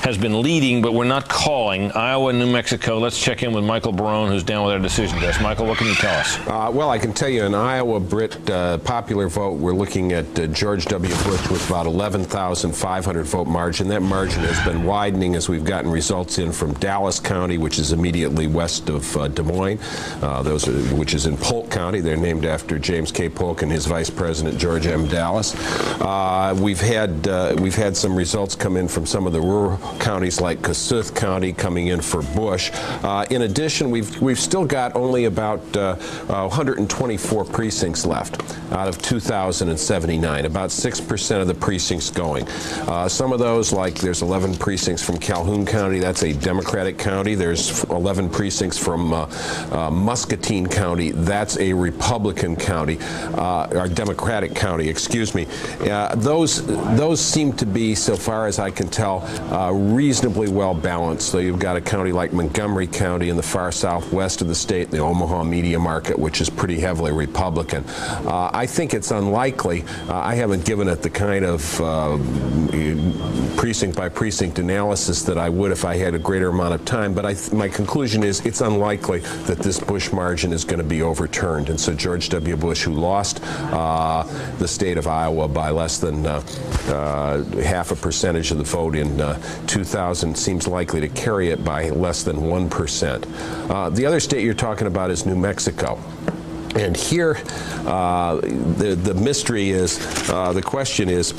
has been leading, but we're not calling, Iowa and New Mexico. Let's check in with Michael Barone, who's down with our decision desk. Michael, what can you tell us? Well, I can tell you in Iowa, Brit, popular vote, we're looking at George W. Bush with about 11,500 vote margin. That margin has been widening as we've gotten results in from Dallas County, which is immediately west of Des Moines, which is in Polk County. They're named after James K. Polk and his vice president, George M. Dallas. We've had some results come in from some of the rural counties like Kossuth County coming in for Bush. In addition, we've still got only about 124 precincts left out of 2,079. About 6% of the precincts going. Some of those, like there's 11 precincts from Calhoun County. That's a Democratic county. There's 11 precincts from Muscatine County. That's a Republican county, or Democratic county, excuse me. Those seem to be, so far as I can tell, reasonably well balanced. So you've got a county like Montgomery County in the far southwest of the state, the Omaha media market, which is pretty heavily Republican. I think it's unlikely. I haven't given it the kind of precinct by precinct analysis that I would if I had a greater amount of time, but my conclusion is it's unlikely that this Bush margin is going to be overturned. And so George W. Bush, who lost the state of Iowa by less than half a percentage of the vote in 2000, seems likely to carry it by less than 1%. The other state you're talking about is New Mexico. And here, the mystery is, the question is,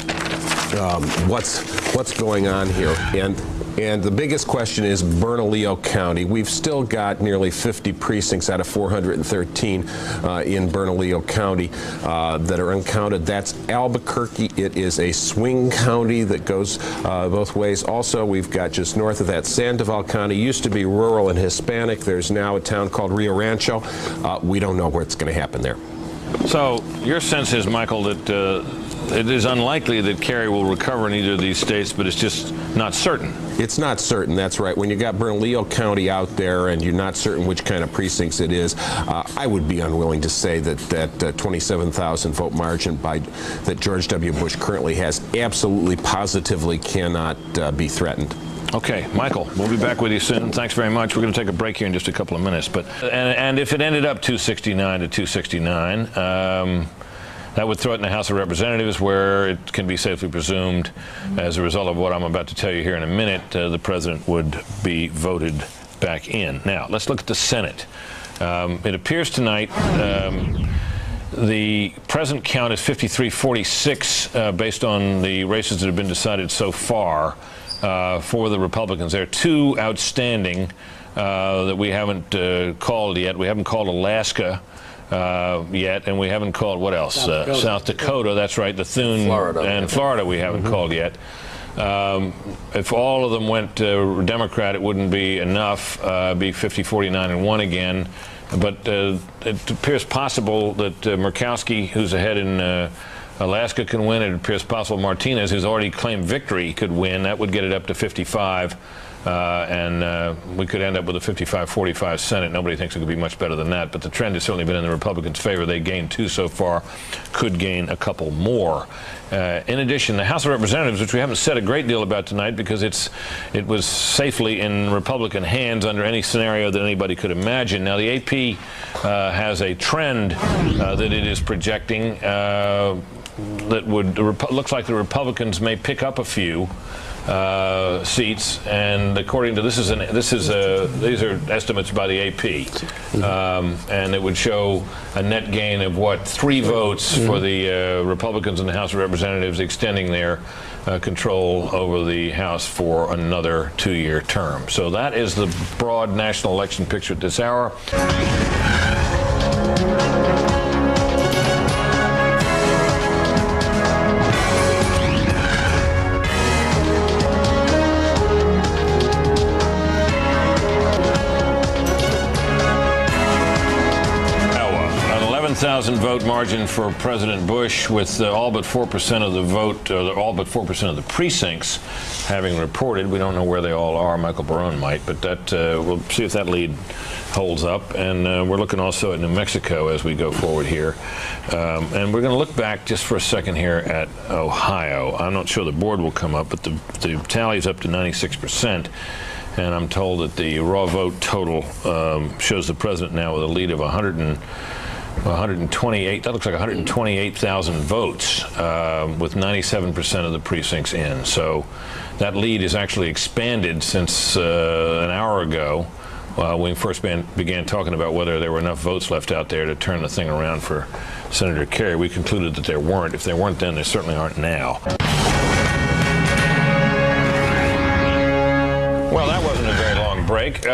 what's going on here? And the biggest question is Bernalillo County. We've still got nearly 50 precincts out of 413 in Bernalillo County that are uncounted. That's Albuquerque. It is a swing county that goes both ways. Also, we've got just north of that Sandoval County. Used to be rural and Hispanic. There's now a town called Rio Rancho. We don't know what's going to happen there. So your sense is, Michael, that it is unlikely that Kerry will recover in either of these states, but it's just not certain. It's not certain, that's right. When you got Bernalillo County out there and you're not certain which kind of precincts it is, I would be unwilling to say that 27,000 vote margin that George W. Bush currently has absolutely positively cannot be threatened. Okay, Michael, we'll be back with you soon. Thanks very much. We're going to take a break here in just a couple of minutes. And if it ended up 269 to 269, that would throw it in the House of Representatives, where it can be safely presumed, as a result of what I'm about to tell you here in a minute, the president would be voted back in. Now, let's look at the Senate. It appears tonight the present count is 53-46 based on the races that have been decided so far for the Republicans. There are two outstanding that we haven't called yet. We haven't called Alaska yet, and we haven't called, what else? South Dakota, that's right, the Thune and Florida we haven't called yet. If all of them went Democrat, it wouldn't be enough, be 50-49-1 again. But it appears possible that Murkowski, who's ahead in Alaska, can win. It appears possible Martinez, who's already claimed victory, could win. That would get it up to 55. And we could end up with a 55-45 Senate. Nobody thinks it could be much better than that, but the trend has certainly been in the Republicans' favor. They gained 2 so far, could gain a couple more. In addition, the House of Representatives, which we haven't said a great deal about tonight because it was safely in Republican hands under any scenario that anybody could imagine. Now, the AP has a trend that it is projecting that would looks like the Republicans may pick up a few seats, and according to these are estimates by the AP, and it would show a net gain of 3 votes for the Republicans in the House of Representatives, extending their control over the House for another 2-year term. So that is the broad national election picture at this hour. 97,000 vote margin for President Bush, with all but 4% of the vote, all but 4% of the precincts having reported. We don't know where they all are. Michael Barone might, but that we'll see if that lead holds up. And we're looking also at New Mexico as we go forward here. And we're going to look back just for a second here at Ohio. I'm not sure the board will come up, but the tally's up to 96%. And I'm told that the raw vote total shows the president now with a lead of 128. That looks like 128,000 votes, with 97% of the precincts in. So that lead is actually expanded since an hour ago. When we first began talking about whether there were enough votes left out there to turn the thing around for Senator Kerry. We concluded that there weren't. If there weren't then, there certainly aren't now. Well, that wasn't a very long break.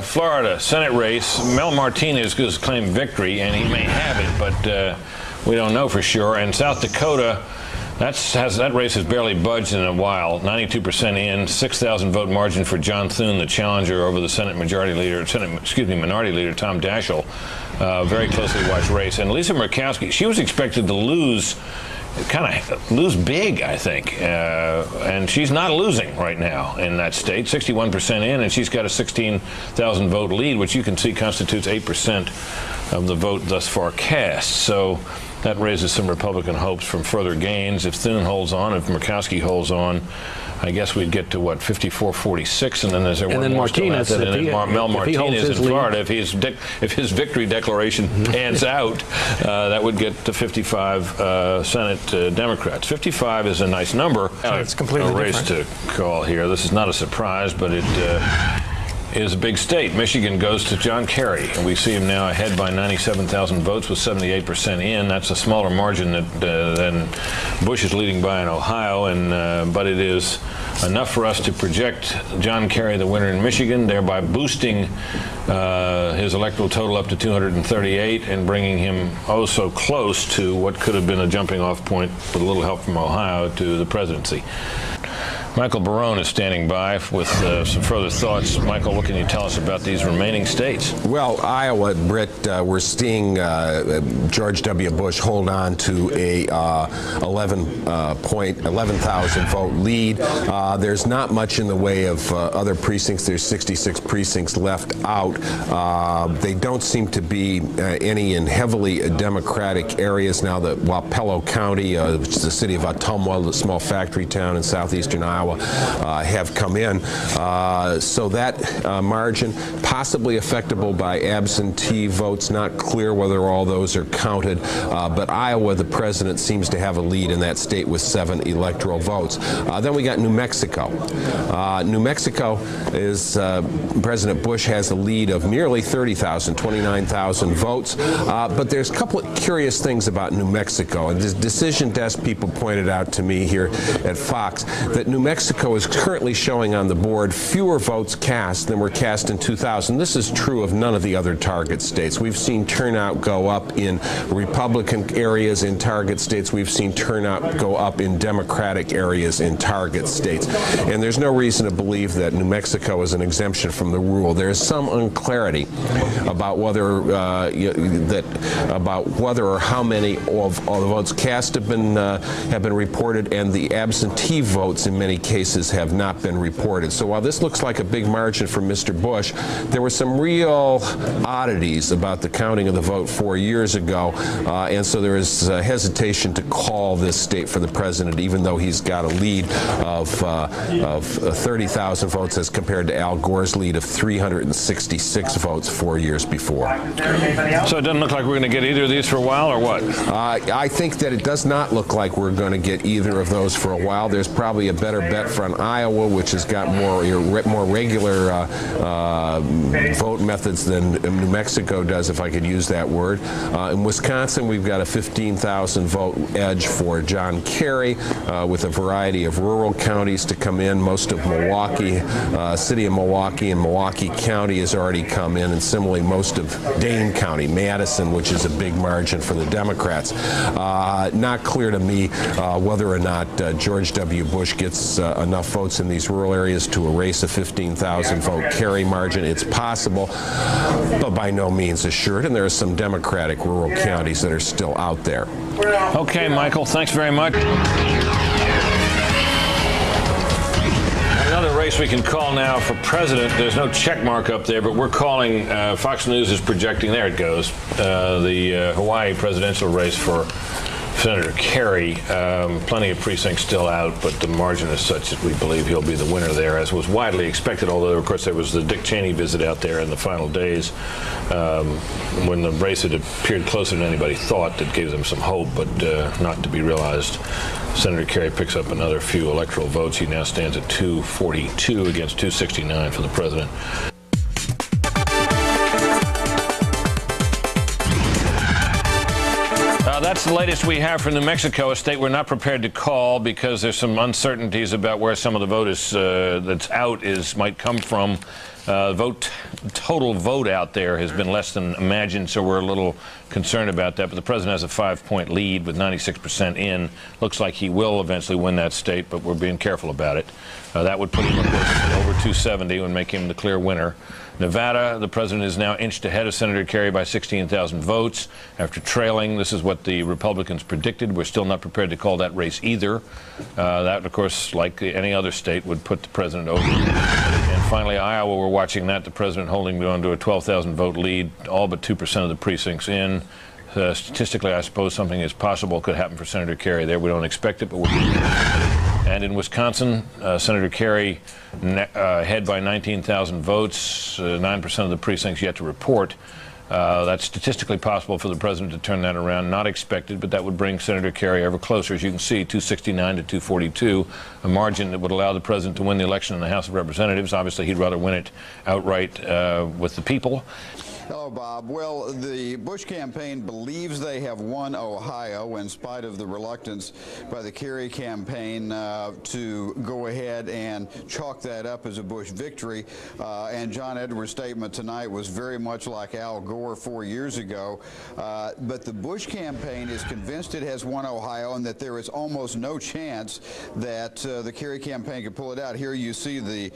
Florida Senate race. Mel Martinez has claimed victory, and he may have it, but we don't know for sure. And South Dakota, that race has barely budged in a while. 92% in, 6,000 vote margin for John Thune, the challenger over the minority leader Tom Daschle. Very closely watched race. And Lisa Murkowski, she was expected to lose big, I think. And she's not losing right now in that state. 61% in, and she's got a 16,000 vote lead, which you can see constitutes 8% of the vote thus far cast. So that raises some Republican hopes from further gains. If Thune holds on, if Murkowski holds on, I guess we'd get to, what, 54-46, and then there's one more Martinez, and then Mel Martinez in Florida. If his victory declaration pans out, that would get to 55 Senate Democrats. 55 is a nice number. It's completely a race different to call here. This is not a surprise, but it is a big state. Michigan goes to John Kerry, and we see him now ahead by 97,000 votes with 78% in. That's a smaller margin than Bush is leading by in Ohio, and but it is enough for us to project John Kerry the winner in Michigan, thereby boosting his electoral total up to 238 and bringing him oh so close to what could have been a jumping off point with a little help from Ohio to the presidency. Michael Barone is standing by with some further thoughts. Michael, what can you tell us about these remaining states? Well, Iowa, Britt, we're seeing George W. Bush hold on to a 11,000 vote lead. There's not much in the way of other precincts. There's 66 precincts left out. They don't seem to be any in heavily Democratic areas now. That Wapello County, which is the city of Ottumwa, the small factory town in southeastern Iowa, have come in. So that margin possibly affectable by absentee votes. Not clear whether all those are counted. But Iowa, the president seems to have a lead in that state with 7 electoral votes. Then we got New Mexico. New Mexico is President Bush has a lead of nearly 30,000, 29,000 votes. But there's a couple of curious things about New Mexico. And the decision desk people pointed out to me here at Fox that New Mexico is currently showing on the board fewer votes cast than were cast in 2000. This is true of none of the other target states. We've seen turnout go up in Republican areas in target states. We've seen turnout go up in Democratic areas in target states. And there's no reason to believe that New Mexico is an exemption from the rule. There is some unclarity about whether or how many of all the votes cast have been reported, and the absentee votes in many cases have not been reported. So while this looks like a big margin for Mr. Bush, there were some real oddities about the counting of the vote 4 years ago, and so there is hesitation to call this state for the president, even though he's got a lead of 30,000 votes as compared to Al Gore's lead of 366 votes 4 years before. So it doesn't look like we're going to get either of these for a while, or what? I think that it does not look like we're going to get either of those for a while. There's probably a better bet for Iowa, which has got more regular vote methods than New Mexico does, if I could use that word. In Wisconsin, we've got a 15,000 vote edge for John Kerry, with a variety of rural counties to come in. Most of Milwaukee, city of Milwaukee and Milwaukee County has already come in, and similarly most of Dane County, Madison, which is a big margin for the Democrats. Not clear to me whether or not George W. Bush gets enough votes in these rural areas to erase a 15,000 vote Kerry margin. It's possible, but by no means assured, and there are some Democratic rural counties that are still out there. Okay, Michael, thanks very much. Another race we can call now for president. There's no check mark up there, but we're calling, Fox News is projecting, there it goes, the Hawaii presidential race for Senator Kerry. Plenty of precincts still out, but the margin is such that we believe he'll be the winner there, as was widely expected, although, of course, there was the Dick Cheney visit out there in the final days when the race had appeared closer than anybody thought. That gave them some hope, but not to be realized. Senator Kerry picks up another few electoral votes. He now stands at 242 against 269 for the president. That's the latest we have from New Mexico, a state we're not prepared to call because there's some uncertainties about where some of the vote is, that's out might come from. Total vote out there has been less than imagined, so we're a little concerned about that. But the president has a 5-point lead with 96% in. Looks like he will eventually win that state, but we're being careful about it. That would put him over 270 and make him the clear winner. Nevada, the president is now inched ahead of Senator Kerry by 16,000 votes after trailing. This is what the Republicans predicted. We're still not prepared to call that race either. That, of course, like any other state, would put the president over. And finally, Iowa, we're watching that. The president holding on to a 12,000 vote lead, all but 2% of the precincts in. Statistically, I suppose something is possible could happen for Senator Kerry there. We don't expect it, but we're and in Wisconsin, Senator Kerry ahead by 19,000 votes, 9% of the precincts yet to report. That's statistically possible for the president to turn that around. Not expected, but that would bring Senator Kerry ever closer. As you can see, 269 to 242, a margin that would allow the president to win the election in the House of Representatives. Obviously, he'd rather win it outright with the people. Hello, Bob. Well, the Bush campaign believes they have won Ohio in spite of the reluctance by the Kerry campaign to go ahead and chalk that up as a Bush victory. And John Edwards' statement tonight was very much like Al Gore 4 years ago. But the Bush campaign is convinced it has won Ohio and that there is almost no chance that the Kerry campaign could pull it out. Here you see the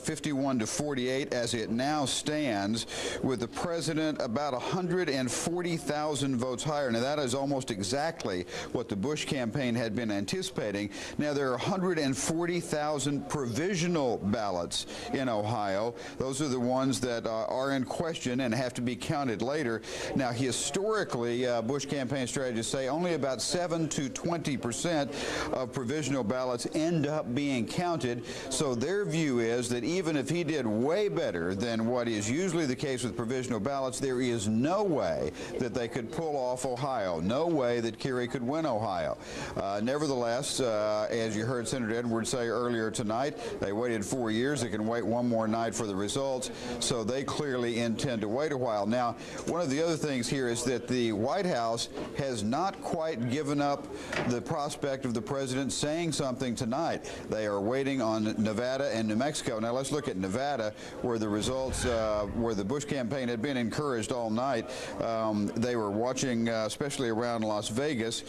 51 to 48 as it now stands, with the president about 140,000 votes higher. Now, that is almost exactly what the Bush campaign had been anticipating. Now, there are 140,000 provisional ballots in Ohio. Those are the ones that are in question and have to be counted later. Now, historically, Bush campaign strategists say only about 7 to 20% of provisional ballots end up being counted. So their view is that even if he did way better than what is usually the case with provisional ballots, there is no way that they could pull off Ohio. No way that Kerry could win Ohio. Nevertheless, as you heard Senator Edwards say earlier tonight, they waited 4 years. They can wait one more night for the results, so they clearly intend to wait a while. Now, one of the other things here is that the White House has not quite given up the prospect of the president saying something tonight. They are waiting on Nevada and New Mexico. Now, let's look at Nevada, where the results, where the Bush campaign had been encouraged all night. They were watching, especially around Las Vegas.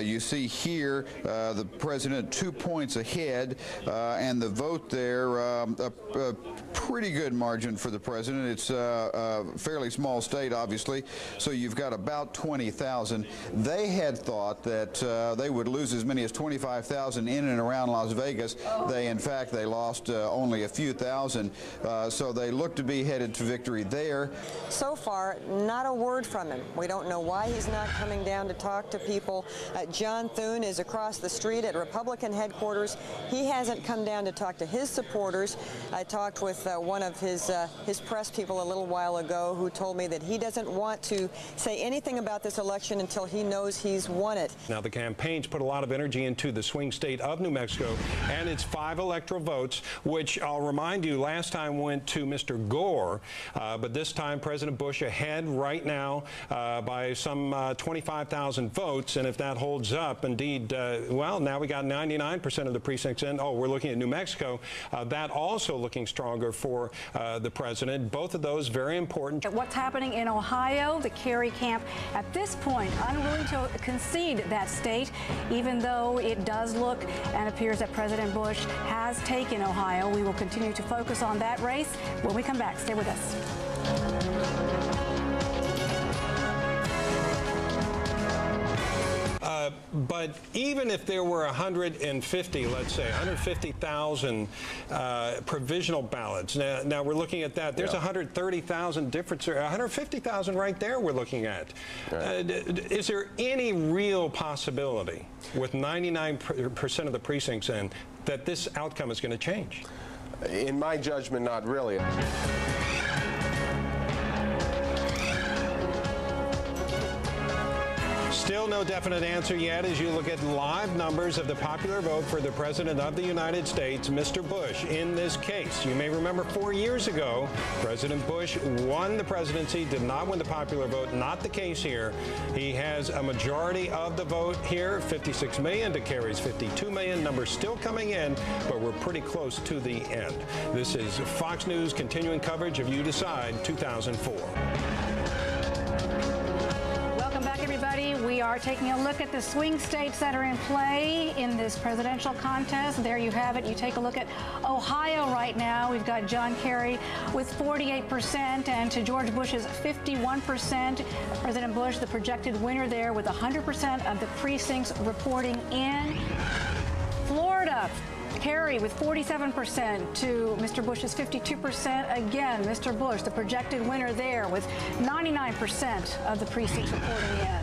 You see here the president 2 points ahead, and the vote there, a pretty good margin for the president. It's a fairly small state, obviously, so you've got about 20,000. They had thought that they would lose as many as 25,000 in and around Las Vegas. In fact, they lost only a few thousand, so they look to be headed to victory there. So far, not a word from him. We don't know why he's not coming down to talk to people. John Thune is across the street at Republican headquarters. He hasn't come down to talk to his supporters. I talked with one of his press people a little while ago who told me that he doesn't want to say anything about this election until he knows he's won it. Now, the campaign's put a lot of energy into the swing state of New Mexico and its 5 electoral votes, which I'll remind you last time went to Mr. Gore, but but this time President Bush ahead right now by some 25,000 votes. And if that holds up, indeed, well, now we got 99% of the precincts in. Oh, we're looking at New Mexico. That also looking stronger for the president. Both of those very important. What's happening in Ohio? The Kerry camp at this point unwilling to concede that state, even though it does look and appears that President Bush has taken Ohio. We will continue to focus on that race when we come back. Stay with us. But even if there were 150, let's say 150,000 provisional ballots, now we're looking at that. There's 130,000 difference, 150,000 right there we're looking at. Right. Is there any real possibility with 99% of the precincts in that this outcome is going to change? In my judgment, not really. Still no definite answer yet as you look at live numbers of the popular vote for the President of the United States, Mr. Bush, in this case. You may remember 4 years ago, President Bush won the presidency, did not win the popular vote. Not the case here. He has a majority of the vote here, 56 million to Kerry's 52 million. Numbers still coming in, but we're pretty close to the end. This is Fox News continuing coverage of You Decide 2004. Everybody, we are taking a look at the swing states that are in play in this presidential contest. There you have it. You take a look at Ohio right now. We've got John Kerry with 48% and to George Bush's 51%. President Bush, the projected winner there with 100% of the precincts reporting in. Florida. Kerry with 47% to Mr. Bush's 52%. Again, Mr. Bush, the projected winner there with 99% of the precincts reporting in.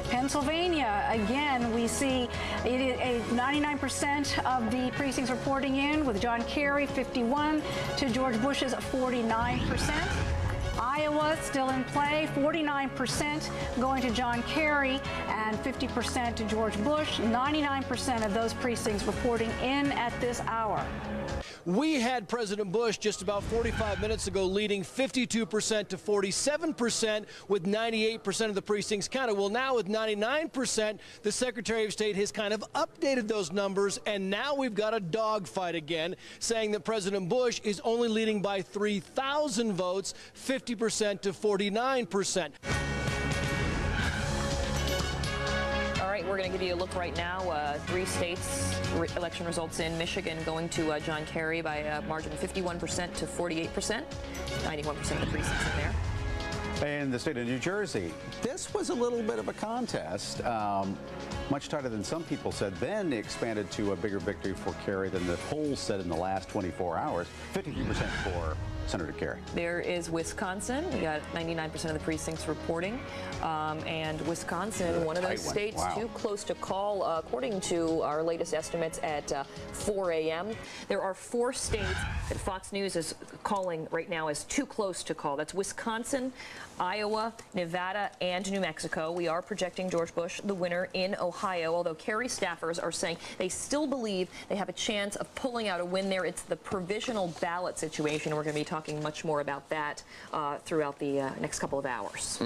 Pennsylvania, again, we see it is a 99% of the precincts reporting in with John Kerry 51 to George Bush's 49%. Iowa still in play, 49% going to John Kerry and 50% to George Bush. 99% of those precincts reporting in at this hour. We had President Bush just about 45 minutes ago leading 52% to 47% with 98% of the precincts counted. Well, now with 99%, the Secretary of State has kind of updated those numbers, and now we've got a dogfight again, saying that President Bush is only leading by 3,000 votes, 50% to 49%. All right, we're going to give you a look right now. 3 states election results in. Michigan going to John Kerry by a margin of 51% to 48%. 91% of the precincts in there. In the state of New Jersey, this was a little bit of a contest, much tighter than some people said. Then it expanded to a bigger victory for Kerry than the polls said in the last 24 hours. 53% for Senator Kerry. There is Wisconsin. We got 99% of the precincts reporting. And Wisconsin, one of those states too close to call, according to our latest estimates at 4 a.m. There are 4 states that Fox News is calling right now as too close to call. That's Wisconsin, Iowa, Nevada, and New Mexico. We are projecting George Bush the winner in Ohio, although Kerry staffers are saying they still believe they have a chance of pulling out a win there. It's the provisional ballot situation. We're going to be talking much more about that throughout the next couple of hours.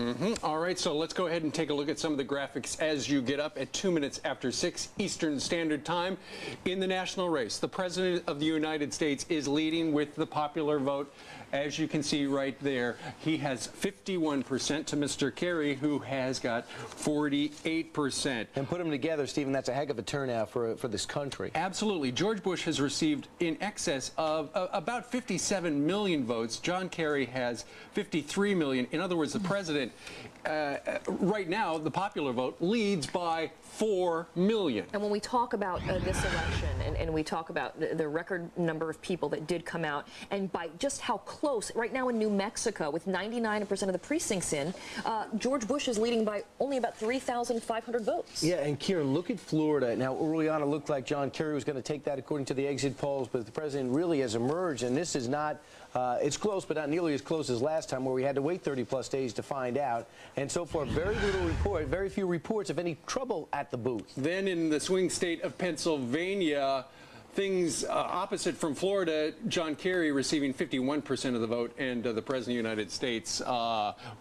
All right, so let's go ahead and take a look at some of the graphics as you get up at 2 minutes after 6 Eastern Standard Time. In the national race, the President of the United States is leading with the popular vote. As you can see right there, he has 51% to Mr. Kerry, who has got 48%. And put them together, Stephen, that's a heck of a turnout for this country. Absolutely. George Bush has received in excess of about 57 million votes. John Kerry has 53 million. In other words, the president, right now, the popular vote leads by 4 million. And when we talk about this election and we talk about the record number of people that did come out, and by just how close, right now in New Mexico, with 99% of the precincts in, George Bush is leading by only about 3,500 votes. Yeah, and Kieran, look at Florida. Now, early on, it looked like John Kerry was going to take that according to the exit polls, but the president really has emerged, and this is not, it's close, but not nearly as close as last time, where we had to wait 30-plus days to find out. And so far, very very few reports of any trouble at the booth. Then in the swing state of Pennsylvania, things opposite from Florida. John Kerry receiving 51% of the vote, and the President of the United States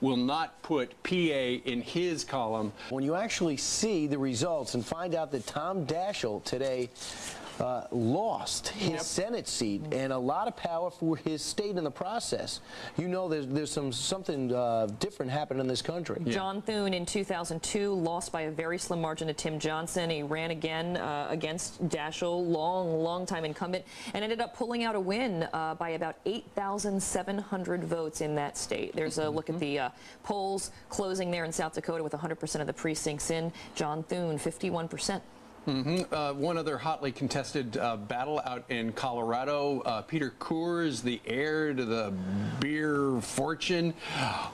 will not put PA in his column. When you actually see the results and find out that Tom Daschle today lost his Senate seat and a lot of power for his state in the process, you know there's something different happening in this country. John Thune in 2002 lost by a very slim margin to Tim Johnson. He ran again against Daschle, long time incumbent, and ended up pulling out a win by about 8,700 votes in that state. There's a look at the polls closing there in South Dakota with 100% of the precincts in. John Thune, 51%. One other hotly contested battle out in Colorado. Peter Coors, the heir to the beer fortune,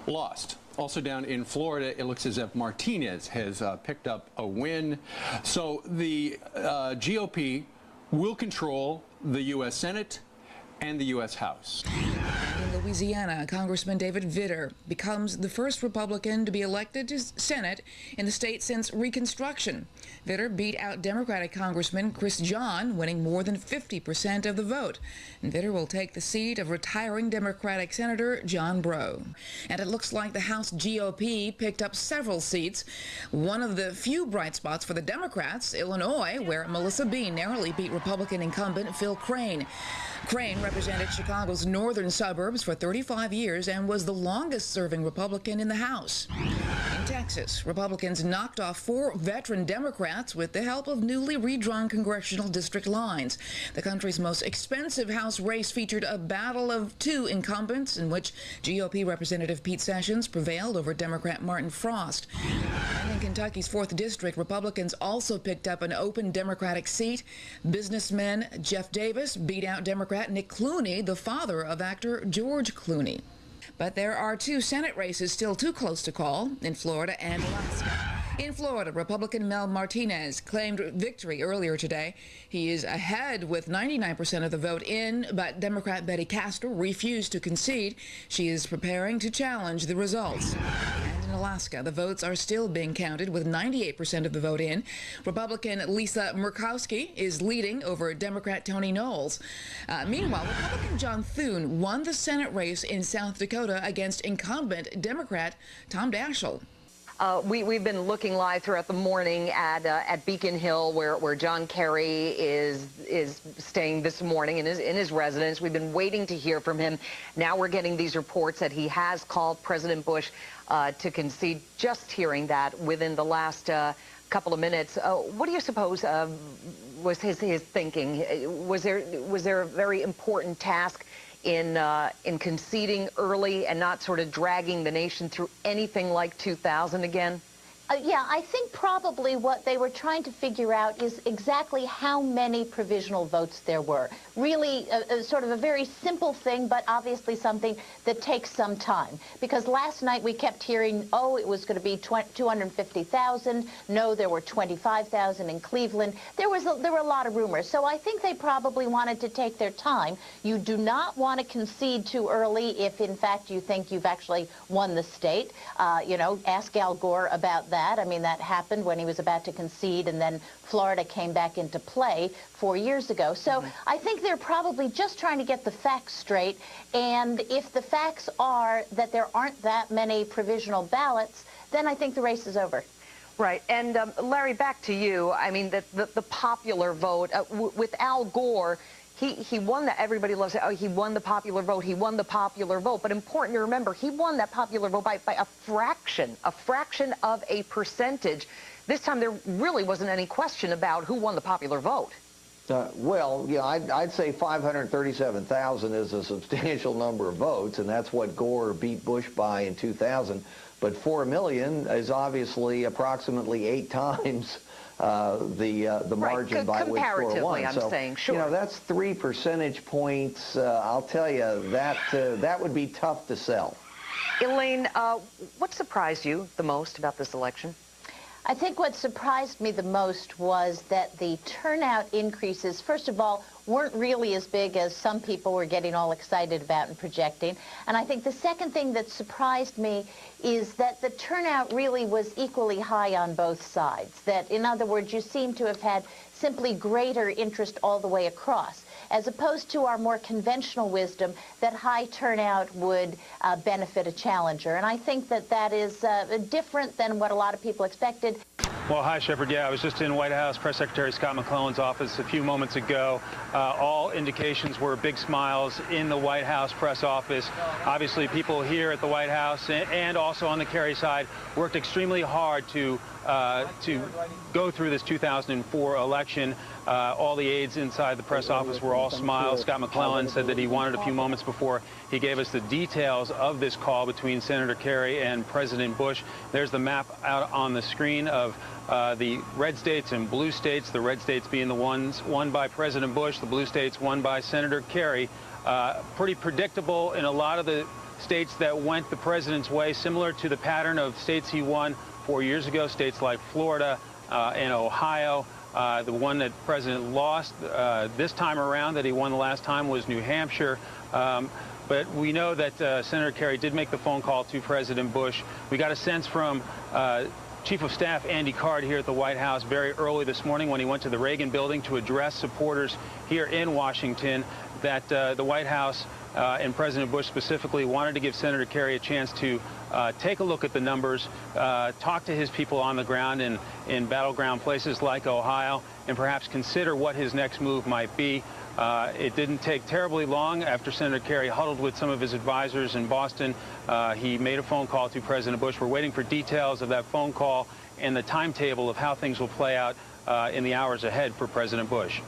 lost. Also down in Florida, it looks as if Martinez has picked up a win. So the GOP will control the U.S. Senate and the U.S. House. In Louisiana, Congressman David Vitter becomes the first Republican to be elected to Senate in the state since Reconstruction. Vitter beat out Democratic Congressman Chris John, winning more than 50% of the vote. And Vitter will take the seat of retiring Democratic Senator John Breaux. And it looks like the House GOP picked up several seats. One of the few bright spots for the Democrats, Illinois, where Melissa Bean narrowly beat Republican incumbent Phil Crane. Crane represented Chicago's northern suburbs for 35 years and was the longest-serving Republican in the House. In Texas, Republicans knocked off 4 veteran Democrats with the help of newly redrawn congressional district lines. The country's most expensive House race featured a battle of 2 incumbents in which GOP Representative Pete Sessions prevailed over Democrat Martin Frost. And in Kentucky's 4th District, Republicans also picked up an open Democratic seat. Businessman Jeff Davis beat out Democrat Nick Clooney, the father of actor George Clooney. But there are 2 Senate races still too close to call in Florida and Alaska. In Florida, Republican Mel Martinez claimed victory earlier today. He is ahead with 99% of the vote in, but Democrat Betty Castor refused to concede. She is preparing to challenge the results. And in Alaska, the votes are still being counted with 98% of the vote in. Republican Lisa Murkowski is leading over Democrat Tony Knowles. Meanwhile, Republican John Thune won the Senate race in South Dakota against incumbent Democrat Tom Daschle. We've been looking live throughout the morning at Beacon Hill, where John Kerry is staying this morning in his residence. We've been waiting to hear from him. Now we're getting these reports that he has called President Bush to concede. Just hearing that within the last couple of minutes. What do you suppose was his thinking? Was there a very important task in conceding early and not sort of dragging the nation through anything like 2000 again? Yeah, I think probably what they were trying to figure out is exactly how many provisional votes there were. Really, sort of a very simple thing, but obviously something that takes some time. Because last night we kept hearing, oh, it was going to be 250,000. No, there were 25,000 in Cleveland. There were a lot of rumors. So I think they probably wanted to take their time. You do not want to concede too early if, in fact, you think you've actually won the state. You know, ask Al Gore about that. I mean, that happened when he was about to concede, and then Florida came back into play 4 years ago. So I think they're probably just trying to get the facts straight. And if the facts are that there aren't that many provisional ballots, then I think the race is over. Right. And Larry, back to you. I mean, the popular vote with Al Gore. He won that. Everybody loves it. Oh, he won the popular vote. He won the popular vote. But important to remember, he won that popular vote by a fraction of a percentage. This time, there really wasn't any question about who won the popular vote. Well, yeah, I'd say 537,000 is a substantial number of votes, and that's what Gore beat Bush by in 2000. But 4 million is obviously approximately 8 times the margin by which Gore won. I'm saying, sure. You know, that's 3 percentage points. I'll tell you, that would be tough to sell. Elaine, what surprised you the most about this election? I think what surprised me the most was that the turnout increases, first of all, weren't really as big as some people were getting all excited about and projecting. And I think the second thing that surprised me is that the turnout really was equally high on both sides. That, in other words, you seem to have had simply greater interest all the way across, as opposed to our more conventional wisdom that high turnout would benefit a challenger. And I think that that is different than what a lot of people expected. Well, hi, Shepard. Yeah, I was just in White House Press Secretary Scott McClellan's office a few moments ago. All indications were big smiles in the White House press office. Obviously, people here at the White House and also on the Kerry side worked extremely hard to go through this 2004 election. All the aides inside the press office were all smiles. Scott McClellan said that he wanted a few moments before he gave us the details of this call between Senator Kerry and President Bush. There's the map out on the screen of the red states and blue states, the red states being the ones won by President Bush, the blue states won by Senator Kerry. Pretty predictable in a lot of the states that went the president's way, similar to the pattern of states he won 4 years ago, states like Florida and Ohio. The one that the president lost this time around that he won the last time was New Hampshire. But we know that Senator Kerry did make the phone call to President Bush. We got a sense from Chief of Staff Andy Card here at the White House very early this morning when he went to the Reagan building to address supporters here in Washington that the White House and President Bush specifically wanted to give Senator Kerry a chance to take a look at the numbers, talk to his people on the ground in battleground places like Ohio, and perhaps consider what his next move might be. It didn't take terribly long after Senator Kerry huddled with some of his advisors in Boston. He made a phone call to President Bush. We're waiting for details of that phone call and the timetable of how things will play out in the hours ahead for President Bush.